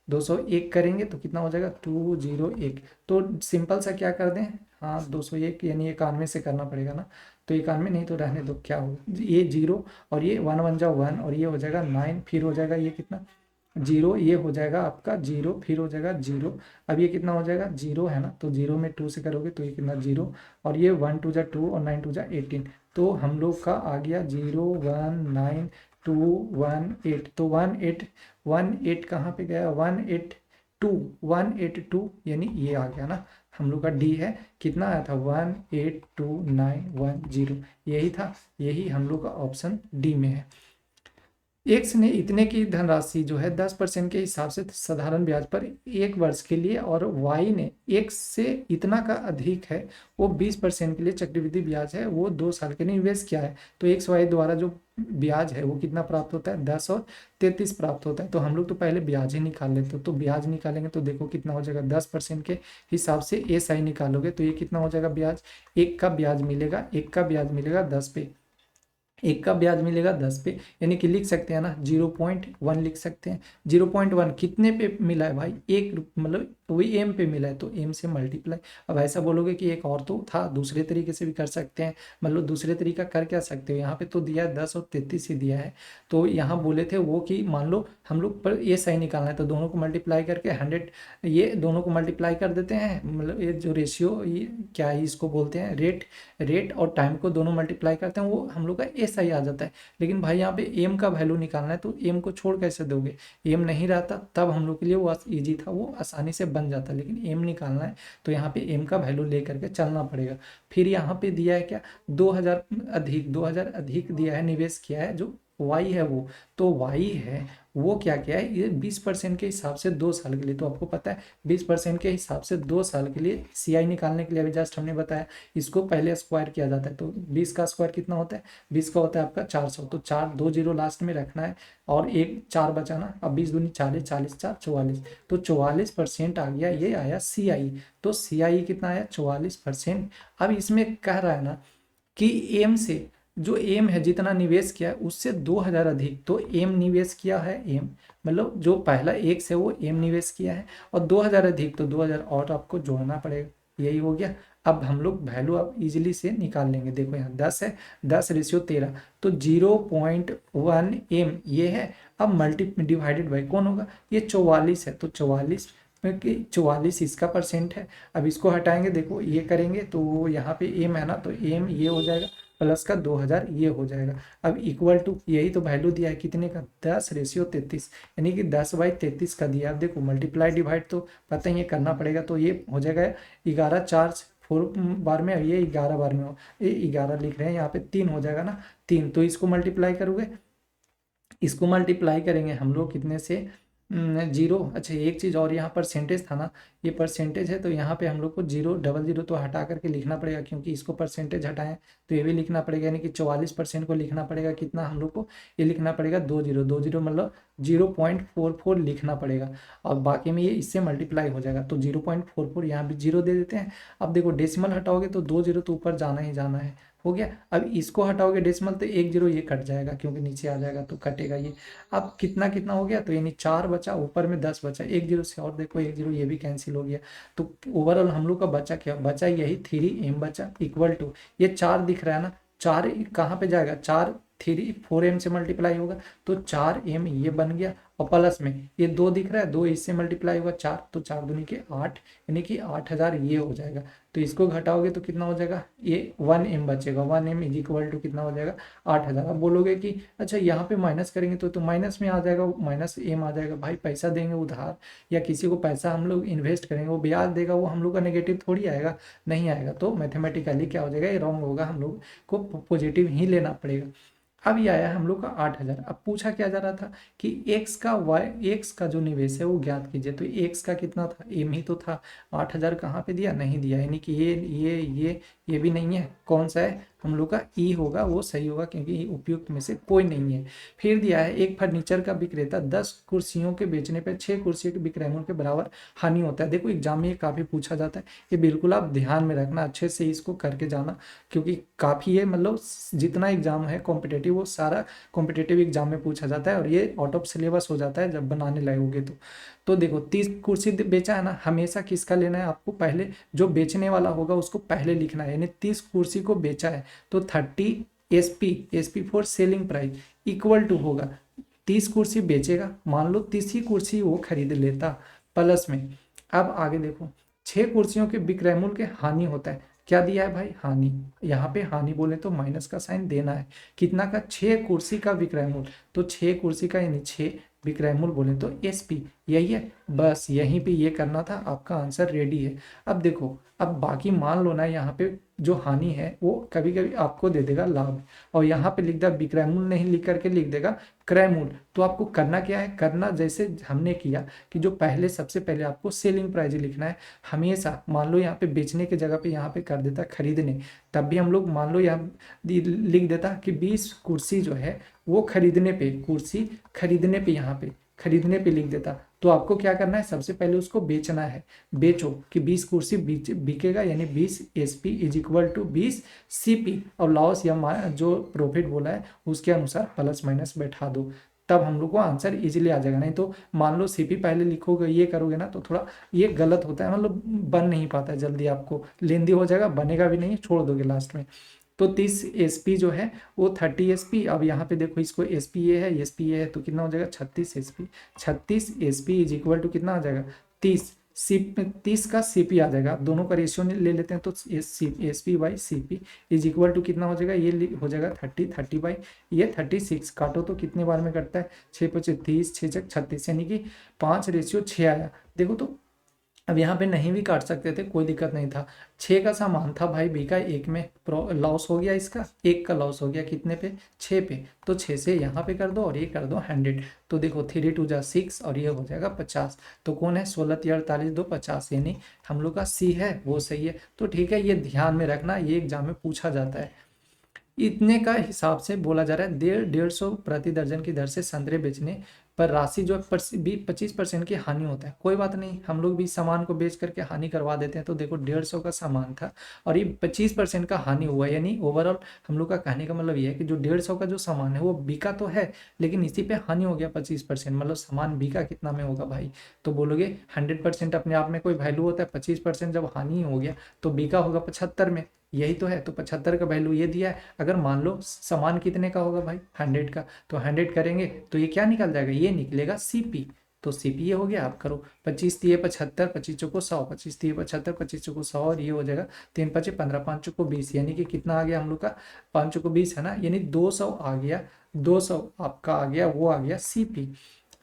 201 करेंगे तो कितना हो जाएगा 201। तो सिंपल सा क्या कर दें, हाँ 201 यानी 91 से करना पड़ेगा ना, तो 91 नहीं तो रहने दो, क्या हो ये 0 और ये 1 1 जा 1 और ये हो जाएगा 9, फिर हो जाएगा ये कितना 0, ये हो जाएगा आपका 0, फिर हो जाएगा 0। अब ये कितना हो जाएगा 0 है ना, तो 0 में 2 से करोगे तो ये कितना 0 और ये 1 2 जा 2 और 9 2 जा 18। तो हम लोग का आ गया 0 1 9 2 1 8। तो 1 8 कहाँ पे गया 182 यानी ये आ गया ना, हम लोग का डी है। कितना आया था 1829110, यही था, यही हम लोग का ऑप्शन डी में है। एक्स ने इतने की धनराशि जो है 10% के हिसाब से साधारण ब्याज पर 1 वर्ष के लिए और वाई ने एक्स से इतना का अधिक है वो 20% के लिए चक्रवृद्धि ब्याज है वो 2 साल के लिए निवेश किया है। तो एक्स वाई द्वारा जो ब्याज है वो कितना प्राप्त होता है 10 और 33 प्राप्त होता है। तो हम लोग तो पहले ब्याज ही निकाल लेते, तो ब्याज निकालेंगे तो देखो कितना हो जाएगा 10% के हिसाब से एस आई निकालोगे तो ये कितना हो जाएगा ब्याज, एक का ब्याज मिलेगा 10 पे, एक का ब्याज मिलेगा 10 पे, यानी कि लिख सकते हैं ना 0.1 लिख सकते हैं। 0.1 कितने पे मिला है भाई, मतलब वही एम पे मिला है तो एम से मल्टीप्लाई। अब ऐसा बोलोगे कि एक और तो था, दूसरे तरीके से भी कर सकते हैं, मतलब दूसरे तरीका कर क्या सकते हो, यहाँ पे तो दिया है 10 और 33 ही दिया है। तो यहाँ बोले थे वो कि मान लो हम लोग पर ये सही निकालना है तो दोनों को मल्टीप्लाई करके 100 ये दोनों को मल्टीप्लाई कर देते हैं, मतलब ये जो रेशियो ये क्या है इसको बोलते हैं रेट और टाइम को दोनों मल्टीप्लाई करते हैं, वो हम लोग का एस आई आ जाता है। लेकिन भाई यहाँ पे एम का वैल्यू निकालना है तो एम को छोड़ कैसे दोगे, एम नहीं रहता तब हम लोग के लिए वो ईजी था, वो आसानी से बन जाता, लेकिन एम निकालना है तो यहाँ पे एम का वैल्यू ले करके चलना पड़ेगा। फिर यहाँ पे दिया है क्या 2000 अधिक दिया है, निवेश किया है जो वाई है वो, तो वाई है वो क्या क्या है, ये 20% के हिसाब से 2 साल के लिए, तो आपको पता है 20% के हिसाब से 2 साल के लिए सीआई निकालने के लिए अभी जस्ट हमने बताया इसको पहले स्क्वायर किया जाता है। तो 20 का स्क्वायर कितना होता है, 20 का होता है आपका 400, तो 4 2 0 लास्ट में रखना है और एक 4 बचाना। अब 20 दूनी 40, 40 4 44, तो 44% आ गया, ये आया सीआई। तो सीआई कितना आया, 44%। अब इसमें कह रहा है ना कि एम से, जो एम है जितना निवेश किया है उससे 2000 अधिक, तो एम निवेश किया है, एम मतलब जो पहला एक से वो एम निवेश किया है, और 2000 अधिक तो 2000 और आपको जोड़ना पड़ेगा, यही हो गया। अब हम लोग वैल्यू अब इजीली से निकाल लेंगे। देखो यहाँ 10 है, 10:13, तो 0.1 एम ये है। अब मल्टी डिवाइडेड बाई कौन होगा, ये 44 है, तो 44 इसका परसेंट है। अब इसको हटाएंगे, देखो ये करेंगे तो यहाँ पे एम है ना, तो एम ये हो जाएगा प्लस का 2000 ये हो जाएगा। अब इक्वल टू, यही तो वैल्यू दिया है कितने का, 10:33, यानी कि 10/33 का दिया। अब देखो मल्टीप्लाई डिवाइड तो पता ही है करना पड़ेगा, तो ये हो जाएगा 11 4 4 बार में, ये 11 बार में हो, ये 11 लिख रहे हैं यहाँ पे, 3 हो जाएगा ना, 3, तो इसको मल्टीप्लाई करोगे, इसको मल्टीप्लाई करेंगे हम लोग कितने से, 0। अच्छा एक चीज़ और, यहाँ परसेंटेज था ना, ये परसेंटेज है, तो यहाँ पे हम लोग को 0 00 तो हटा करके लिखना पड़ेगा, क्योंकि इसको परसेंटेज हटाएं तो ये भी लिखना पड़ेगा, यानी कि 44% को लिखना पड़ेगा, कितना हम लोग को, ये लिखना पड़ेगा 20 मतलब 0.44 लिखना पड़ेगा, और बाकी में ये इससे मल्टीप्लाई हो जाएगा, तो 0.44 यहाँ भी 0 दे देते हैं। अब देखो डेसिमल हटाओगे तो 2 0 तो ऊपर जाना ही जाना है, हो गया। अब इसको हटाओगे डेसिमल तो 1 0 ये कट जाएगा, क्योंकि नीचे आ जाएगा तो कटेगा ये। अब कितना कितना हो गया, तो यानी 4 बचा, ऊपर में 10 बचा, 1 0 से, और देखो 1 0 ये भी कैंसिल हो गया। तो ओवरऑल हम लोग का बचा क्या, बचा यही 3m बचा, इक्वल टू ये 4 दिख रहा है ना, 4 कहाँ पे जाएगा, 4 3 4m से मल्टीप्लाई होगा, तो 4m ये बन गया, और प्लस में ये 2 दिख रहा है, 2 इससे मल्टीप्लाई होगा 4, तो 4 दूनी के 8, यानी कि 8000 ये हो जाएगा। तो इसको घटाओगे तो कितना हो जाएगा, ये 1m बचेगा, 1m इज इक्वल टू कितना हो जाएगा, 8000। अब बोलोगे कि अच्छा यहाँ पे माइनस करेंगे तो माइनस में आ जाएगा, माइनस एम आ जाएगा। भाई पैसा देंगे उधार या किसी को पैसा हम लोग इन्वेस्ट करेंगे, वो ब्याज देगा, वो हम लोग का नेगेटिव थोड़ी आएगा, नहीं आएगा। तो मैथमेटिकली क्या हो जाएगा, ये रॉन्ग होगा, हम लोग को पॉजिटिव ही लेना पड़ेगा। अब ये आया हम लोग का 8000। अब पूछा क्या जा रहा था कि एक्स का जो निवेश है वो ज्ञात कीजिए, तो एक्स का कितना था, एम ही तो था, 8000 कहाँ पे दिया, नहीं दिया, यानी कि ये भी नहीं है, कौन सा है हम लोग का, ई होगा, वो सही होगा, क्योंकि उपयुक्त में से कोई नहीं है। फिर दिया है एक फर्नीचर का विक्रेता 10 कुर्सियों के बेचने पर 6 कुर्सियों के विक्रय मूल्य के बराबर हानि होता है। देखो एग्जाम में ये काफी पूछा जाता है, ये बिल्कुल आप ध्यान में रखना, अच्छे से इसको करके जाना, क्योंकि काफी है, मतलब जितना एग्जाम है कॉम्पिटेटिव वो सारा कॉम्पिटेटिव एग्जाम में पूछा जाता है, और ये आउट ऑफ सिलेबस हो जाता है जब बनाने लगोगे तो देखो 30 कुर्सी बेचा है ना, हमेशा किसका लेना है आपको, पहले जो बेचने वाला होगा उसको पहले लिखना है, यानी 30 कुर्सी को बेचा है तो 30 SP for selling price equal to होगा, 30 कुर्सी बेचेगा, मान लो 30 ही कुर्सी वो खरीद लेता, प्लस में अब आगे देखो 6 कुर्सियों के विक्रय मूल्य के हानि होता है, क्या दिया है भाई, हानि, यहाँ पे हानि बोले तो माइनस का साइन देना है, कितना का, 6 कुर्सी का विक्रय मूल्य, तो 6 कुर्सी का यानी 6 विक्रय मूल्य बोले तो SP, यही है, बस यहीं पे ये करना था, आपका आंसर रेडी है। अब देखो, अब बाकी मान लो ना, यहाँ पे जो हानि है वो कभी कभी आपको दे देगा लाभ, और यहाँ पे लिख देगा विक्रय मूल्य, नहीं लिख करके लिख देगा क्रय मूल्य। तो आपको करना क्या है, करना जैसे हमने किया कि जो पहले सबसे पहले आपको सेलिंग प्राइस लिखना है, हमेशा मान लो यहाँ पे बेचने की जगह पे यहाँ पे कर देता खरीदने, तब भी हम लोग मान लो यहाँ लिख देता कि 20 कुर्सी जो है वो खरीदने पे, कुर्सी खरीदने पे, यहाँ पे खरीदने पे लिख देता। तो आपको क्या करना है, सबसे पहले उसको बेचना है, बेचो कि 20 कुर्सी बिकेगा, यानी 20 SP is equal to 20 CP, और लॉस या जो प्रॉफिट बोला है उसके अनुसार प्लस माइनस बैठा दो, तब हम लोग को आंसर इजीली आ जाएगा। नहीं तो मान लो CP पहले लिखोगे, ये करोगे ना, तो थोड़ा ये गलत होता है, मतलब बन नहीं पाता है जल्दी, आपको लेंदी हो जाएगा, बनेगा भी नहीं, छोड़ दोगे लास्ट में। तो 30 SP जो है वो 30 SP, अब यहाँ पे देखो इसको SP ये है, SP ये है, तो कितना हो जाएगा 36 SP, 36 SP is equal to कितना आ जाएगा 30 30 का CP आ जाएगा, दोनों का रेशियो ले लेते हैं, तो SP by CP is equal to कितना हो जाएगा, ये हो जाएगा 30 बाई ये 36, काटो तो कितने बार में कटता है, 6 25 30, 6 6 36, यानी कि 5:6 आया। देखो तो अब यहाँ पे नहीं भी काट सकते थे, कोई दिक्कत नहीं था। 6 का सामान था भाई बी का, एक में लॉस हो गया, इसका एक का लॉस हो गया कितने पे, 6 पे। तो 6 से यहाँ पे कर दो और ये कर दो 100। तो देखो 3 2 जा 6 और ये हो जाएगा 50। तो कौन है, 16 3 48 2 50, यानी हम लोग का सी है वो सही है। तो ठीक है, ये ध्यान में रखना, ये एग्जाम में पूछा जाता है। इतने का हिसाब से बोला जा रहा है, 150 प्रति दर्जन की दर से संतरे बेचने पर राशि जो 25% की हानि होता है। कोई बात नहीं, हम लोग भी सामान को बेच करके हानि करवा देते हैं। तो देखो 150 का सामान था और ये 25% का हानि हुआ, यानी ओवरऑल हम लोग का कहने का मतलब ये है कि जो 150 का जो सामान है वो बिका तो है, लेकिन इसी पे हानि हो गया 25%। मतलब सामान बिका कितना में होगा भाई, तो बोलोगे 100% अपने आप में कोई वैल्यू होता है, 25% जब हानि हो गया तो बिका होगा 75 में, यही तो है। तो 75 का वैल्यू ये दिया है। अगर मान लो सामान कितने का होगा भाई, 100 का, तो 100 करेंगे तो ये क्या निकल जाएगा, ये निकलेगा सीपी। तो सीपी ये हो गया, आप करो 25 तिये 75, 25 चौको 100, 25 तिये 75, 25 चौको 100, और ये हो जाएगा 3 5 15, 5 चौको 20, यानी कि कितना आ गया हम लोग का, 5 चौको 20 है ना, यानी 200 आ गया। 200 आपका आ गया, वो आ गया सीपी।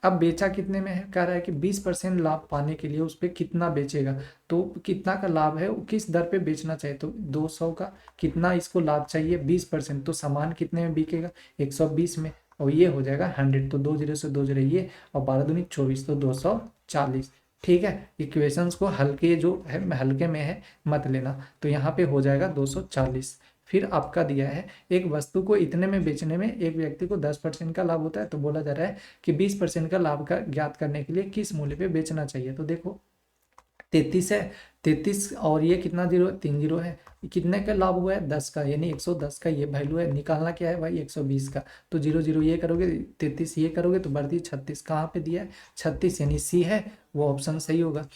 अब बेचा कितने में है, कह रहा है कि 20% लाभ पाने के लिए उस पर कितना बेचेगा। तो कितना का लाभ है, वो किस दर पे बेचना चाहिए, तो 200 का कितना इसको लाभ चाहिए, 20%। तो सामान कितने में बिकेगा, 120 में, और ये हो जाएगा 100। तो 2 जीरो से 2 जीरो ये, और 12 दूनी 24, तो 240। ठीक है, इक्वेशंस को हल्के जो है हल्के में है मत लेना। तो यहाँ पे हो जाएगा 240। फिर आपका दिया है, एक वस्तु को इतने में बेचने में एक व्यक्ति को 10% का लाभ होता है। तो बोला जा रहा है कि 20% का लाभ का ज्ञात करने के लिए किस मूल्य पे बेचना चाहिए। तो देखो 33 है, 33 और ये कितना जीरो है, 3 जीरो है, कितने का लाभ हुआ है, 10 का, यानी 110 का ये वैल्यू है। निकालना क्या है भाई, 120 का। तो जीरो जीरो ये करोगे, 33 ये करोगे तो बढ़ती 36, कहाँ पे दिया है 36, यानी सी है, वो ऑप्शन सही होगा।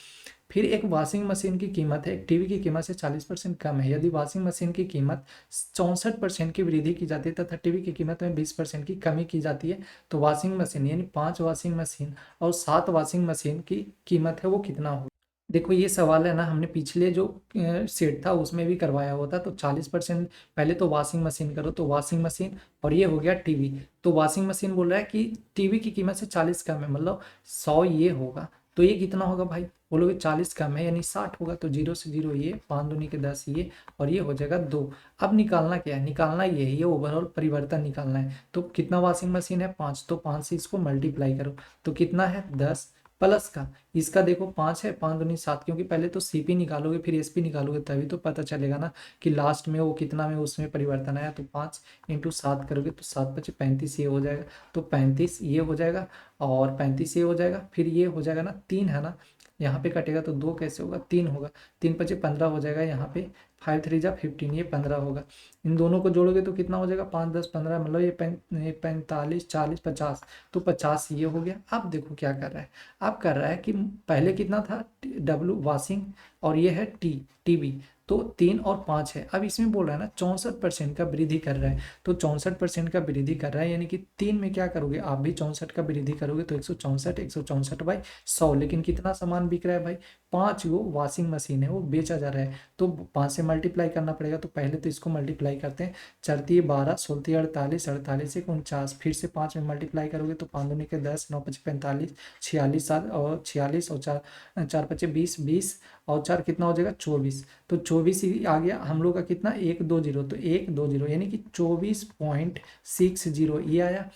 फिर एक वॉशिंग मशीन की कीमत है एक टीवी की कीमत से 40% कम है। यदि वॉशिंग मशीन की कीमत 64% की वृद्धि की जाती है तथा टीवी की कीमत में 20% की कमी की जाती है, तो वॉशिंग मशीन यानी 5 वॉशिंग मशीन और 7 वॉशिंग मशीन की कीमत है वो कितना होगी। देखो ये सवाल है ना, हमने पिछले जो सेट था उसमें भी करवाया हुआ था। तो 40%, पहले तो वॉशिंग मशीन करो, तो वॉशिंग मशीन और ये हो गया टीवी। तो वॉशिंग मशीन बोल रहा है कि टीवी की कीमत से 40 कम है, मतलब 100 ये होगा। तो ये कितना होगा भाई, बोलोगे 40 कम है यानी 60 होगा। तो जीरो से जीरो ये, 5 दूनी के 10 ये, और ये हो जाएगा 2। अब निकालना क्या है, निकालना ये है, ये ओवरऑल परिवर्तन निकालना है। तो कितना वॉशिंग मशीन है, 5, तो 5 से इसको मल्टीप्लाई करो, तो कितना है 10 प्लस का, इसका देखो 5 है, 5 दूनी 7, क्योंकि पहले तो सीपी निकालोगे फिर एसपी निकालोगे तभी तो पता चलेगा ना कि लास्ट में वो कितना में उसमें परिवर्तन आया। तो 5 इंटू 7 करोगे तो 7 5 35 ये हो जाएगा। तो 35 ये हो जाएगा और 35 ये हो जाएगा, फिर ये हो जाएगा ना 3 है ना, यहाँ पे कटेगा तो 2 कैसे होगा, 3 होगा, 3 5 15 हो जाएगा, यहाँ पे 5 3 जा 15, ये 15 होगा। इन दोनों को जोड़ोगे तो कितना हो जाएगा, 5 10 15, मतलब ये 45 40 50, तो 50 ये हो गया। अब देखो क्या कर रहा है, अब कर रहा है कि पहले कितना था, डब्ल्यू वॉशिंग और ये है टीवी, तो 3 और 5 है। अब इसमें बोल रहा है ना 64% का वृद्धि कर रहा है, तो 64% का वृद्धि कर रहा है, यानी कि 3 में क्या करोगे, आप भी 64 का वृद्धि करोगे तो 164 बाई 100। लेकिन कितना सामान बिक रहा है भाई, 5 वो वॉशिंग मशीन है वो बेचा जा रहा है, तो 5 से मल्टीप्लाई करना पड़ेगा। तो पहले तो इसको मल्टीप्लाई करते हैं, 4 12 16 48, 48 एक 49, फिर से 5 में मल्टीप्लाई करोगे तो 5 दूनी के 10, 9 5 45, 46 7 और 46 और 4 5 20, 20 और 4 कितना हो जाएगा 24। तो 24 ही आ गया हम लोग का कितना, 120, तो 120 यानी कि 24.60 ये आया।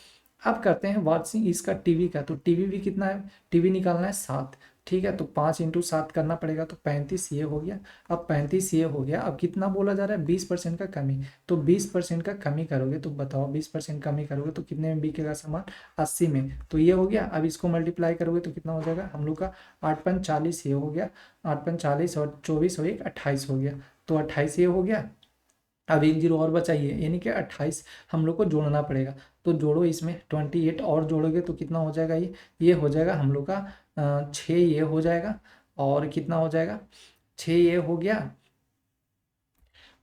अब करते हैं वॉशिंग इसका टीवी का, तो टीवी भी कितना है, टीवी निकालना है 7। ठीक है, तो 5 इंटू 7 करना पड़ेगा, तो 35 ये हो गया। अब 35 ये हो गया, अब कितना बोला जा रहा है 20% का कमी, तो 20% का कमी करोगे तो बताओ 20% कमी करोगे तो कितने में बिकेगा सामान, 80 में। तो ये हो गया, अब इसको मल्टीप्लाई करोगे तो कितना हो जाएगा हम लोग का 8 5 40 ये हो गया, 8 5 40 और 24 और 1 28 हो गया, तो 28 ये हो गया। अब एक जीरो और बचाइए, यानी कि 28 हम लोग को जोड़ना पड़ेगा। तो जोड़ो इसमें 28 और जोड़ोगे तो कितना हो जाएगा, ये हो जाएगा हम लोग का 6 ये हो जाएगा, और कितना हो जाएगा 6 ये हो गया,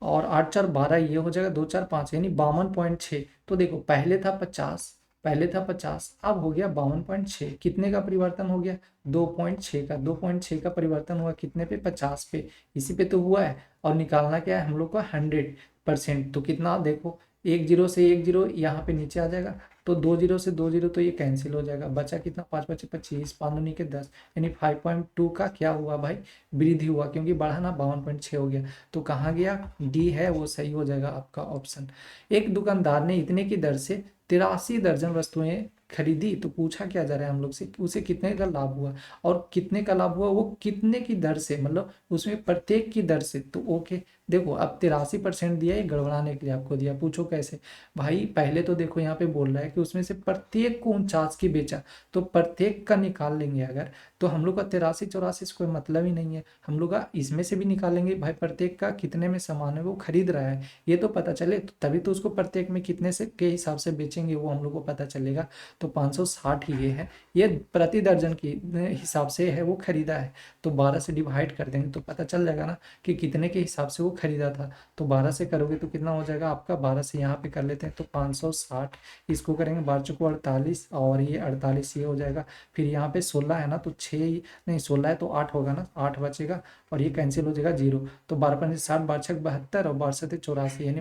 और 8 4 12 ये हो जाएगा, 2 4 5 यानी 52.6। तो देखो पहले था 50, पहले था 50, अब हो गया 52.6, कितने का परिवर्तन हो गया, 2.6 का, 2.6 का परिवर्तन हुआ कितने पे, 50 पे, इसी पे तो हुआ है। और निकालना क्या है हम लोग का 100%, तो कितना देखो 1 जीरो से 1 जीरो यहाँ पे नीचे आ जाएगा, तो 2 जीरो से 2 जीरो तो ये कैंसिल हो जाएगा, बचा कितना, 5×5 = 25, 5×2 = 10, यानी 5.2 का क्या हुआ भाई, वृद्धि हुआ, क्योंकि बढ़ा ना 52.6 हो गया। तो कहाँ गया, डी है वो सही हो जाएगा आपका ऑप्शन। एक दुकानदार ने इतने की दर से 83 दर्जन वस्तुएं खरीदी, तो पूछा क्या जा रहा है हम लोग से, उसे कितने का लाभ हुआ, और कितने का लाभ हुआ, वो कितने की दर से, मतलब उसमें प्रत्येक की दर से। तो ओके, देखो अब 83% दिया, ये गड़बड़ाने के लिए आपको दिया, पूछो कैसे भाई। पहले तो देखो यहाँ पे बोल रहा है कि उसमें से प्रत्येक को 49 की बेचा, तो प्रत्येक का निकाल लेंगे अगर, तो हम लोग का 83-84 से कोई मतलब ही नहीं है। हम लोग का इसमें से भी निकालेंगे भाई, प्रत्येक का कितने में सामान है वो खरीद रहा है ये तो पता चले, तो तभी तो उसको प्रत्येक में कितने से के हिसाब से बेचेंगे वो हम लोग को पता चलेगा। तो 560 ही ये है, ये प्रति दर्जन की हिसाब से है वो खरीदा है। तो 12 से डिवाइड कर देंगे तो पता चल जाएगा ना कि कितने के हिसाब से वो खरीदा था। तो 12 से करोगे तो कितना हो जाएगा आपका, 12 से यहाँ पे कर लेते हैं तो 560, इसको करेंगे 12×4 = 48, और ये 48 ये हो जाएगा। फिर यहाँ पे 16 है ना, तो 6 नहीं 16 है तो 8 होगा ना, 8 बचेगा, और ये कैंसिल हो जाएगा 0। तो 12×5 = 60, 12×6 = 72, और 12×7 = 84, यानी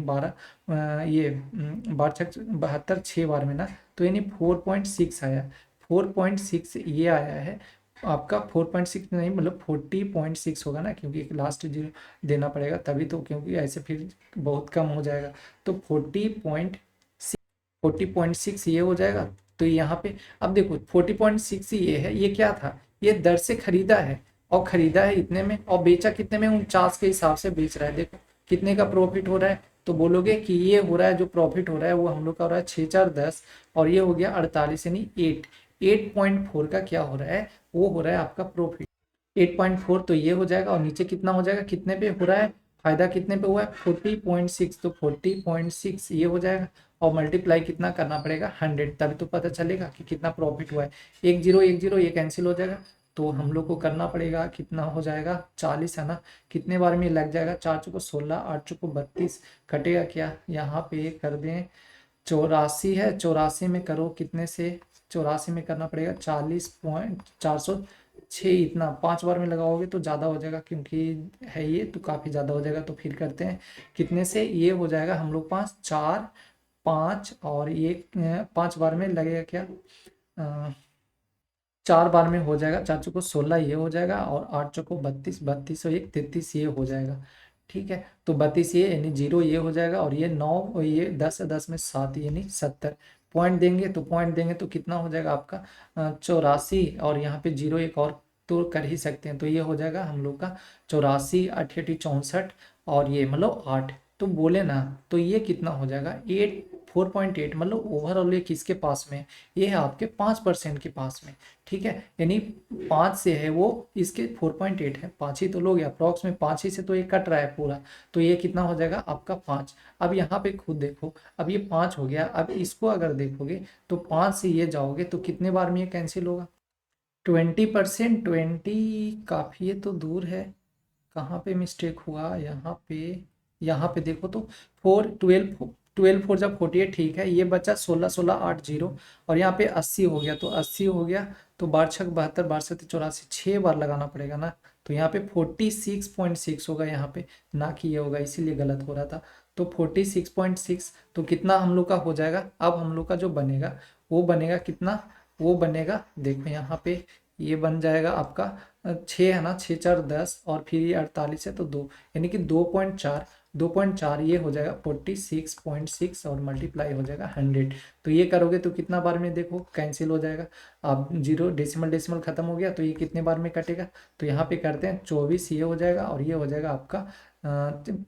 12 6 बार में ना, तो यानी 4.6 आया, 4.6 ये आया है आपका। 4.6 नहीं, मतलब 40.6 होगा ना, क्योंकि एक लास्ट जीरो देना पड़ेगा तभी तो, क्योंकि ऐसे फिर बहुत कम हो जाएगा। तो 40.6 ये हो जाएगा। तो यहाँ पे अब देखो 40.6 ये है, ये क्या था, ये दर से खरीदा है, और खरीदा है इतने में, और बेचा कितने में, 49 के हिसाब से बेच रहा है। देखो कितने का प्रॉफिट हो रहा है, तो बोलोगे कि ये हो रहा है जो प्रॉफिट हो रहा है वो हम लोग का हो रहा है 6×4 = 10, और ये हो गया 48, यानी 8.4 का क्या हो रहा है, वो हो रहा है आपका प्रॉफिट 8.4। तो ये हो जाएगा, और नीचे कितना हो जाएगा, कितने पे हो रहा है फायदा, कितने पे हुआ है 40.6, तो 40.6 ये हो जाएगा, और मल्टीप्लाई कितना करना पड़ेगा 100, तभी तो पता चलेगा कि कितना प्रॉफिट हुआ है। 1 0 1 0 ये कैंसिल हो जाएगा, तो हम लोग को करना पड़ेगा कितना हो जाएगा 40 है ना, कितने बार में लग जाएगा, 4×4 = 16, 8×4 = 32, कटेगा क्या, यहाँ पे कर दें 84 है, 84 में करो कितने से, 84 में करना पड़ेगा 40.406, इतना 5 बार में लगाओगे तो ज़्यादा हो जाएगा, क्योंकि है ये तो काफ़ी ज़्यादा हो जाएगा। तो फिर करते हैं कितने से, ये हो जाएगा हम लोग पास 4 5, और ये 5 बार में लगेगा क्या, 4 बार में हो जाएगा, 4×4 = 16 ये हो जाएगा, और 8×4 = 32, 32 और 1 33 ये हो जाएगा। ठीक है, तो 32 ये यानी 0 ये हो जाएगा, और ये 9 और ये 10 है, 10 में 7 यानी 70 पॉइंट देंगे, तो पॉइंट देंगे तो कितना हो जाएगा आपका 84, और यहाँ पे 0 एक और तो कर ही सकते हैं, तो ये हो जाएगा हम लोग का 84 8 8 64, और ये मतलब 8, तो बोले ना, तो ये कितना हो जाएगा 4.8, मतलब ओवरऑल ये किसके पास में, ये है आपके 5% के पास में। ठीक है, यानी 5 से है वो, इसके 4.8 है, 5 ही तो लोग अप्रॉक्स में 5 ही से तो ये कट रहा है पूरा, तो ये कितना हो जाएगा आपका 5। अब यहाँ पे खुद देखो, अब ये 5 हो गया, अब इसको अगर देखोगे तो 5 से ये जाओगे तो कितने बार में ये कैंसिल होगा, 20%, 20 काफ़ी है तो दूर है, कहाँ पे मिस्टेक हुआ, यहाँ पे देखो तो 12 4 जब 48 ठीक है, ये बचा 16 16 8 0, और यहाँ पे 80 हो गया, तो 80 हो गया, तो 12×6 = 72, 12×7 = 84, 6 बार लगाना पड़ेगा ना, तो यहाँ पे 46.6 होगा यहाँ पे, ना कि ये होगा, इसीलिए गलत हो रहा था। तो 46.6, तो कितना हम लोग का हो जाएगा, अब हम लोग का जो बनेगा वो बनेगा कितना, वो बनेगा देखो यहाँ पे, ये बन जाएगा आपका 6 है ना, 6×4 = 10, और फिर ये 48 है तो 2, यानी कि 2.4 ये हो जाएगा 46.6, और मल्टीप्लाई हो जाएगा 100। तो ये करोगे तो कितना बार में देखो कैंसिल हो जाएगा, अब 0 डेसिमल डेसिमल खत्म हो गया, तो ये कितने बार में कटेगा, तो यहाँ पे करते हैं 24 ये हो जाएगा, और ये हो जाएगा आपका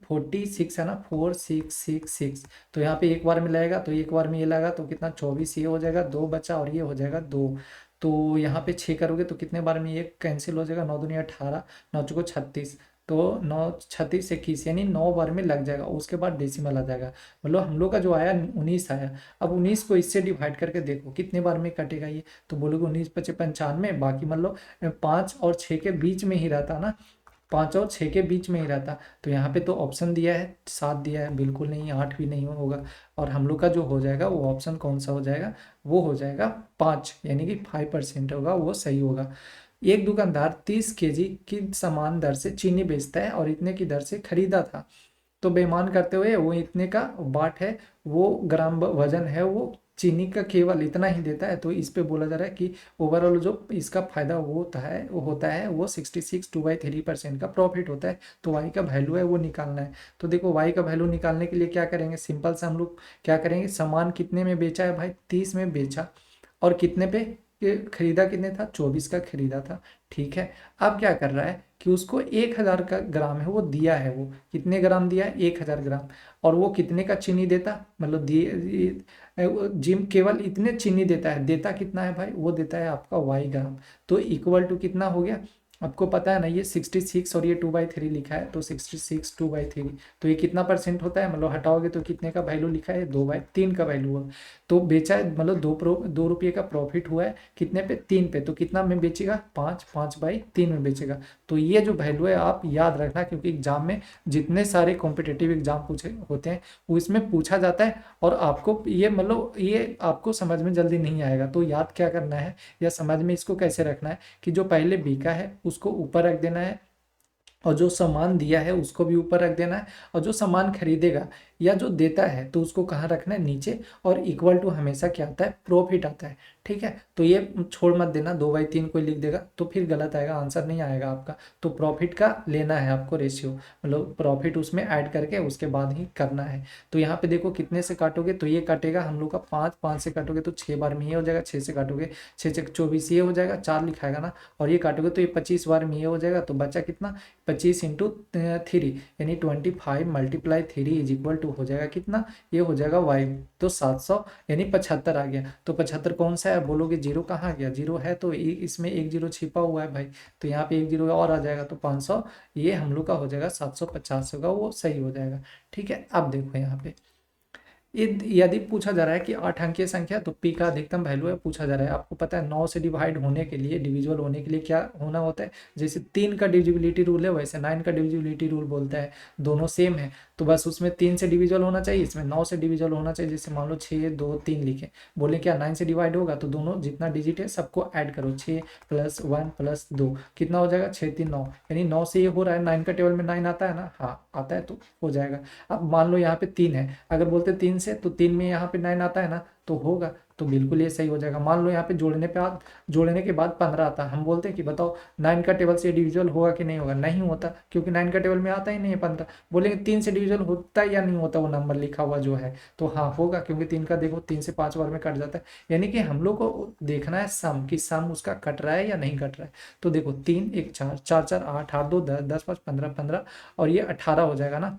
46 है ना, 4666, तो यहाँ पे एक बार में लगेगा, तो एक बार में ये लगा तो कितना 24 ये हो जाएगा, 2 बचा, और ये हो जाएगा 2, तो यहाँ पे 6 करोगे तो कितने बार में ये कैंसिल हो जाएगा, 9 दूनी 18, 9×4 = 36, तो 9 36 21, यानी 9 बार में लग जाएगा, उसके बाद डेसिमल आ जाएगा, मतलब हम लोग का जो आया 19 आया। अब 19 को इससे डिवाइड करके देखो कितने बार में कटेगा ये, तो बोलोगे 19×5 = 95, बाकी मतलब 5 और 6 के बीच में ही रहता ना, 5 और 6 के बीच में ही रहता, तो यहाँ पे तो ऑप्शन दिया है 7 दिया है, बिल्कुल नहीं, 8 भी नहीं होगा, और हम लोग का जो हो जाएगा वो ऑप्शन कौन सा हो जाएगा, वो हो जाएगा 5, यानी कि 5% होगा, वो सही होगा। एक दुकानदार 30 kg की समान दर से चीनी बेचता है और इतने की दर से खरीदा था, तो बेईमान करते हुए वो इतने का बाट है, वो ग्राम वजन है वो चीनी का केवल इतना ही देता है, तो इस पे बोला जा रहा है कि ओवरऑल जो इसका फायदा वो 66 2/3% का प्रॉफिट होता है। तो वाई का वैल्यू है वो निकालना है। तो देखो वाई का वैल्यू निकालने के लिए क्या करेंगे, सिंपल से हम लोग क्या करेंगे, सामान कितने में बेचा है भाई, 30 में बेचा, और कितने पे ये खरीदा, कितने था, 24 का खरीदा था। ठीक है, अब क्या कर रहा है कि उसको 1000 का ग्राम है वो दिया है, वो कितने ग्राम दिया है, 1000 ग्राम। और वो कितने का चीनी देता, मतलब जिम केवल इतने चीनी देता है, देता कितना है भाई, वो देता है आपका वाई ग्राम। तो इक्वल टू कितना हो गया, आपको पता है ना, ये 66 और ये 2/3 लिखा है, तो 66 2/3, तो ये कितना परसेंट होता है, मतलब हटाओगे तो कितने का वैल्यू लिखा है, 2/3 का वैल्यू हुआ। तो बेचा है, मतलब 2 रुपये का प्रॉफिट हुआ है, कितने पे, 3 पे, तो कितना में बेचेगा, 5/3 में बेचेगा। तो ये जो वैल्यू है आप याद रखना, क्योंकि एग्जाम में जितने सारे कॉम्पिटेटिव एग्जाम पूछे होते हैं वो इसमें पूछा जाता है, और आपको ये मतलब ये आपको समझ में जल्दी नहीं आएगा। तो याद क्या करना है, या समझ में इसको कैसे रखना है, कि जो पहले बिका है उसको ऊपर रख देना है, और जो सामान दिया है उसको भी ऊपर रख देना है, और जो सामान खरीदेगा या जो देता है तो उसको कहाँ रखना है, नीचे। और इक्वल टू हमेशा क्या आता है, प्रॉफिट आता है। ठीक है, तो ये छोड़ मत देना, 2/3 कोई लिख देगा तो फिर गलत आएगा, आंसर नहीं आएगा आपका। तो प्रॉफिट का लेना है आपको रेशियो, मतलब प्रॉफिट उसमें ऐड करके उसके बाद ही करना है। तो यहाँ पे देखो कितने से काटोगे, तो ये काटेगा हम लोग का 5, 5 से काटोगे तो 6 बार में ये हो जाएगा, 6 से काटोगे 6 से 24 ये हो जाएगा, 4 लिखाएगा ना, और ये काटोगे तो ये 25 बार में ये हो जाएगा, तो बचा कितना, 25 × 3 यानी 25 × 3 इज इक्वल टू हो जाएगा कितना, ये हो जाएगा वाई। तो 700 यानी 75 आ गया। तो 75 कौन सा है, बोलोगे जीरो कहाँ गया, जीरो है तो इसमें एक जीरो छिपा हुआ है भाई, तो यहाँ पे एक जीरो और आ जाएगा, तो 500 ये हम लोग का हो जाएगा, 750 होगा, वो सही हो जाएगा। ठीक है, अब देखो यहाँ पे यदि पूछा जा रहा है कि 8 अंकीय संख्या, तो पी का अधिकतम वैल्यू है पूछा जा रहा है। आपको पता है 9 से डिवाइड होने के लिए, डिविजिबल होने के लिए क्या होना होता है, जैसे 3 का डिविजिबिलिटी रूल है वैसे 9 का डिविजिबिलिटी रूल बोलता है, दोनों सेम है। तो बस उसमें 3 से डिविजिबल होना चाहिए, इसमें 9 से डिविजिबल होना चाहिए। जैसे मान लो 6 2 3 लिखे, बोले क्या 9 से डिवाइड होगा, तो दोनों जितना डिजिट है सबको ऐड करो, 6 + 1 + 2 कितना हो जाएगा, 6 3 9, यानी 9 से ये हो रहा है, 9 का टेबल में 9 आता है ना, हाँ आता है, तो हो जाएगा। अब मान लो यहाँ पे 3 है, अगर बोलते 3 से, तो 3 में यहाँ पे 9 आता है ना, तो होगा, तो बिल्कुल ये सही हो जाएगा। मान लो यहाँ पे जोड़ने के बाद 15 आता है, हम बोलते हैं कि बताओ 9 का टेबल से डिविजिबल होगा कि नहीं होगा, नहीं होता, क्योंकि 9 का टेबल में आता ही नहीं है 15। बोलेंगे 3 से डिविजिबल होता है या नहीं होता वो नंबर लिखा हुआ जो है, तो हाँ होगा, क्योंकि 3 का देखो 3 से 5 बार में कट जाता है। यानी कि हम लोग को देखना है सम, कि सम उसका कट रहा है या नहीं कट रहा है। तो देखो 3 1 4 4 4 8 8 2 10 10 5 15 15, और ये 18 हो जाएगा ना।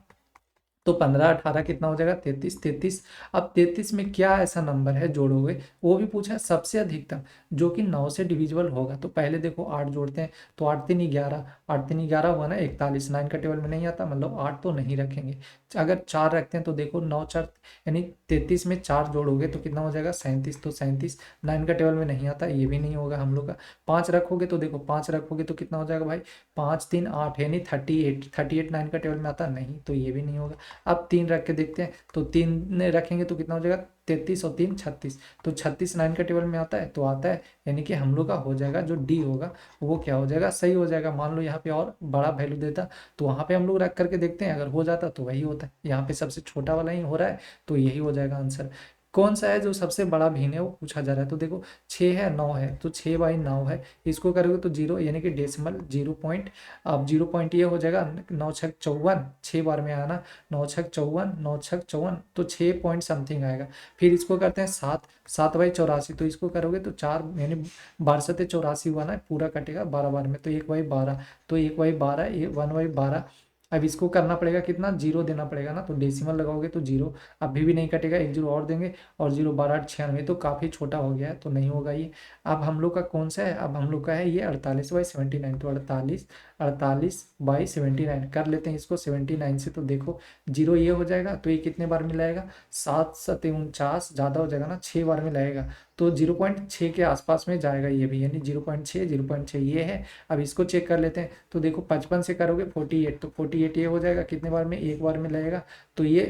तो 15 18 कितना हो जाएगा, 33 33। अब 33 में क्या ऐसा नंबर है जोड़ोगे, वो भी पूछा है, सबसे अधिकतम जो कि 9 से डिविजिबल होगा। तो पहले देखो 8 जोड़ते हैं, तो 8 3 11, 8 3 11 हुआ ना 41, 9 का टेबल में नहीं आता, मतलब 8 तो नहीं रखेंगे। अगर 4 रखते हैं तो देखो 9 4 यानी 33 में 4 जोड़ोगे तो कितना हो जाएगा, 37, तो 37 9 का टेबल में नहीं आता, ये भी नहीं होगा हम लोग का। 5 रखोगे तो देखो 5 रखोगे तो कितना हो जाएगा भाई, 5 3 8 यानी 38, 38 9 का टेबल में आता नहीं, तो ये भी नहीं होगा। अब 3 रख के देखते हैं, तो 3 रखेंगे तो कितना हो जाएगा, 33 और 3 36, तो 36 9 का टेबल में आता है, तो आता है, यानी कि हम लोग का हो जाएगा जो डी होगा वो क्या हो जाएगा, सही हो जाएगा। मान लो यहाँ पे और बड़ा वैल्यू देता, तो वहाँ पे हम लोग रख करके देखते हैं, अगर हो जाता तो वही होता है। यहाँ पे सबसे छोटा वाला ही हो रहा है, तो यही हो जाएगा आंसर। कौन सा है जो सबसे बड़ा भिन्न है वो पूछा जा रहा है। तो देखो 6 है 9 है, तो 6/9 है, इसको करोगे तो 0 यानी कि डेसिमल 0 पॉइंट, अब 0 पॉइंट ये हो जाएगा 9 6 54, 6 बार में आया ना, 9 6 54 9 6 54, तो 6 पॉइंट समथिंग आएगा। फिर इसको करते हैं 7 7/84, तो इसको करोगे तो 4 यानी 12 से 84 हुआ ना, पूरा कटेगा 12 बार में, तो 1/12, तो 1/12 1/12। अब इसको करना पड़ेगा कितना, 0 देना पड़ेगा ना, तो डेसिमल लगाओगे तो 0, अभी भी नहीं कटेगा, एक 0 और देंगे, और 0 12 8 96, तो काफ़ी छोटा हो गया है, तो नहीं होगा ये। अब हम लोग का कौन सा है, अब हम लोग का है ये 48/79, तो 48/79 कर लेते हैं इसको 79 से, तो देखो 0 ये हो जाएगा, तो ये कितने बार में लाएगा, 7 7 49, ज़्यादा हो जाएगा ना, 6 बार में लाएगा, तो 0.6 के आसपास में जाएगा ये भी, यानी 0.6 ये है। अब इसको चेक कर लेते हैं, तो देखो 55 से करोगे 48, तो 48 ये हो जाएगा, कितने बार में, एक बार में लगेगा, तो ये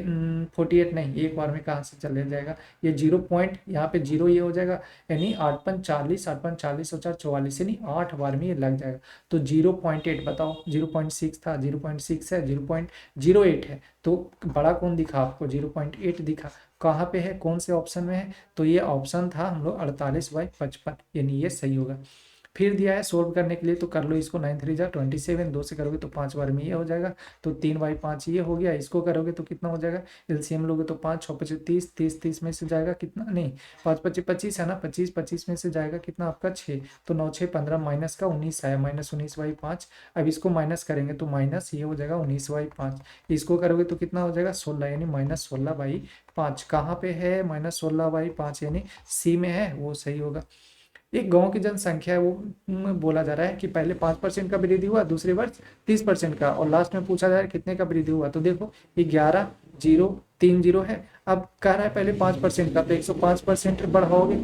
48 नहीं, एक बार में कहाँ से चले जाएगा, ये 0 पॉइंट यहाँ पे 0 ये हो जाएगा, यानी 8 × 40 8 × 40 और 4 44, यानी 8 बार में ये लग जाएगा। तो 0.8 बताओ, 0.6 था, 0.6 है, 0.08 है, तो बड़ा कौन दिखा आपको, 0.8 दिखा। कहाँ पे है, कौन से ऑप्शन में है, तो ये ऑप्शन था हम लोग 48/55, यानी ये सही होगा। फिर दिया है सोल्व करने के लिए, तो कर लो इसको, 9 3 जा 27, 2 से करोगे तो 5 बार में ये हो जाएगा, तो 3/5 ये हो गया। इसको करोगे तो कितना हो जाएगा, एलसीएम लोगे तो 5 6 25 30, 30 30 में से जाएगा कितना, नहीं 5 25 25 है ना, 25 25 में से जाएगा कितना आपका 6, तो 9 6 15 माइनस का 19 आया, -19/5। अब इसको माइनस करेंगे तो माइनस ये हो जाएगा 19/5, इसको करोगे तो कितना हो जाएगा 16, यानी -16/5। कहाँ पे है -16/5, यानी सी में है, वो सही होगा। एक गांव की जनसंख्या है, वो बोला जा रहा है कि पहले 5% का वृद्धि हुआ, दूसरे वर्ष 30% का, और लास्ट में पूछा जा रहा है कितने का वृद्धि हुआ, तो देखो 11,030 है। अब कह रहा है पहले 5% का, तो 105% बढ़ाओगे।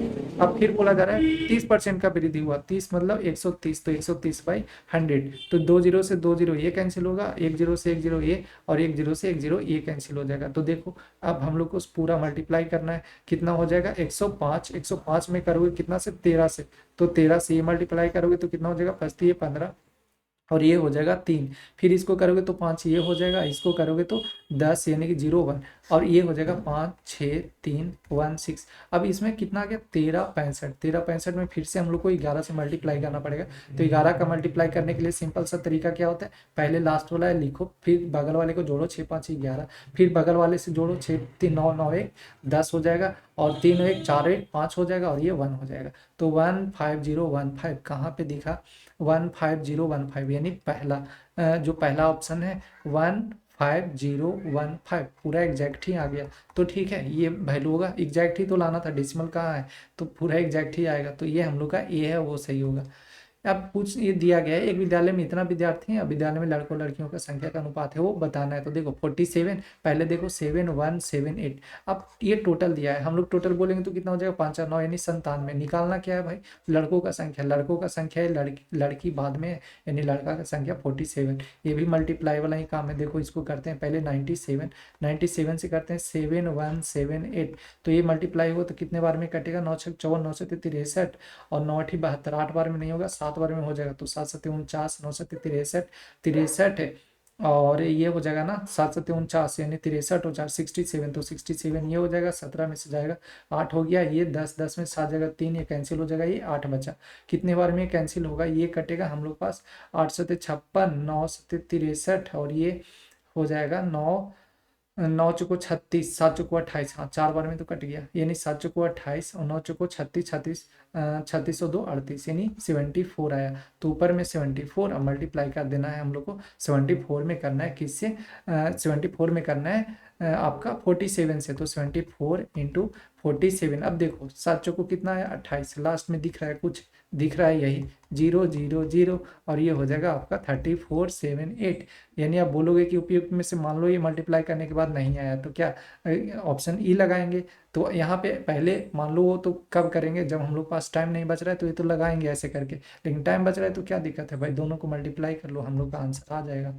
अब फिर बोला जा रहा है 30% का वृद्धि हुआ, 30 मतलब 130, तो 130/100, तो 2 जीरो से 2 जीरो ये कैंसिल होगा, 1 जीरो से 1 जीरो ये, और 1 जीरो से 1 जीरो ये कैंसिल हो जाएगा। तो देखो अब हम लोग को पूरा मल्टीप्लाई करना है, कितना हो जाएगा 105, 105 में करोगे कितना से 13 से, तो 13 से ये मल्टीप्लाई करोगे तो कितना हो जाएगा, फर्स्ट ये 15 और ये हो जाएगा 3, फिर इसको करोगे तो 5 ये हो जाएगा, इसको करोगे तो 10 यानी कि 0 1, और ये हो जाएगा 5 6 3 1 6। अब इसमें कितना आ गया 13 65, 13 65 में फिर से हम लोग को 11 से मल्टीप्लाई करना पड़ेगा। तो 11 का मल्टीप्लाई करने के लिए सिंपल सा तरीका क्या होता है, पहले लास्ट वाला है लिखो, फिर बगल वाले को जोड़ो, 6 5 11, फिर बगल वाले से जोड़ो, 6 3 9 9 1 10 हो जाएगा, और 3 1 4 1 5 हो जाएगा, और ये 1 हो जाएगा। तो 15015 कहाँ पे दिखा, 15015, यानी पहला जो पहला ऑप्शन है 15015 पूरा एग्जैक्ट ही आ गया। तो ठीक है, ये वैल्यू होगा, एग्जैक्ट ही तो लाना था, डेसिमल कहाँ है, तो पूरा एग्जैक्ट ही आएगा, तो ये हम लोग का ए है, वो सही होगा। अब पूछ ये दिया गया है एक विद्यालय में इतना विद्यार्थी है, विद्यालय में लड़कों लड़कियों का संख्या का अनुपात है, वो बताना है। तो देखो 47, पहले देखो 7178, अब ये टोटल दिया है, हम लोग टोटल बोलेंगे तो कितना हो जाएगा 5 9 यानी 97। निकालना क्या है भाई, लड़कों का संख्या, लड़कों का संख्या है, लड़की बाद में है, यानी लड़का का संख्या 47। ये भी मल्टीप्लाई वाला ही काम है, देखो इसको करते हैं पहले 97, 97 से करते हैं 7178, तो ये मल्टीप्लाई होगा तो कितने बार में कटेगा, 9 6 54 9 7 63, और 9 8 72, 8 बार में नहीं होगा, 7 बार में हो जाएगा, तो 7 7 49, 9 7 63 63 है, और ये हो जाएगा ना 7 7 49 यानी 63 हो जाएगा 67, तो 67 ये हो जाएगा, 17 में से जाएगा 8 हो गया, ये 10 10 में 7 जाएगा 3, ये कैंसिल हो जाएगा, ये 8 बचा। कितने बार में कैंसिल होगा, ये कटेगा हम लोग पास 8 7 56, 9 7 63, और ये हो जाएगा 9 9 चौको 36, 7 चौको 28, हाँ 4 बार में तो कट गया, यानी 7 चौको 28 और 9 चौको 36, 36 36 और 2 38, यानी 74 आया। तो ऊपर में 74, अब मल्टीप्लाई कर देना है हम लोग को, 74 में करना है किससे, 74 में करना है आपका 47 से, तो 74 इंटू 47। अब देखो 7 चौको कितना है 28, लास्ट में दिख रहा है कुछ, दिख रहा है यही 0 0 0, और ये हो जाएगा आपका 3478। यानी आप बोलोगे कि उपयुक्त में से मान लो ये मल्टीप्लाई करने के बाद नहीं आया, तो क्या ऑप्शन ई लगाएंगे। तो यहाँ पे पहले मान लो वो तो कब करेंगे, जब हम लोग पास टाइम नहीं बच रहा है, तो ये तो लगाएंगे ऐसे करके, लेकिन टाइम बच रहा है तो क्या दिक्कत है भाई, दोनों को मल्टीप्लाई कर लो, हम लोग का आंसर आ जाएगा।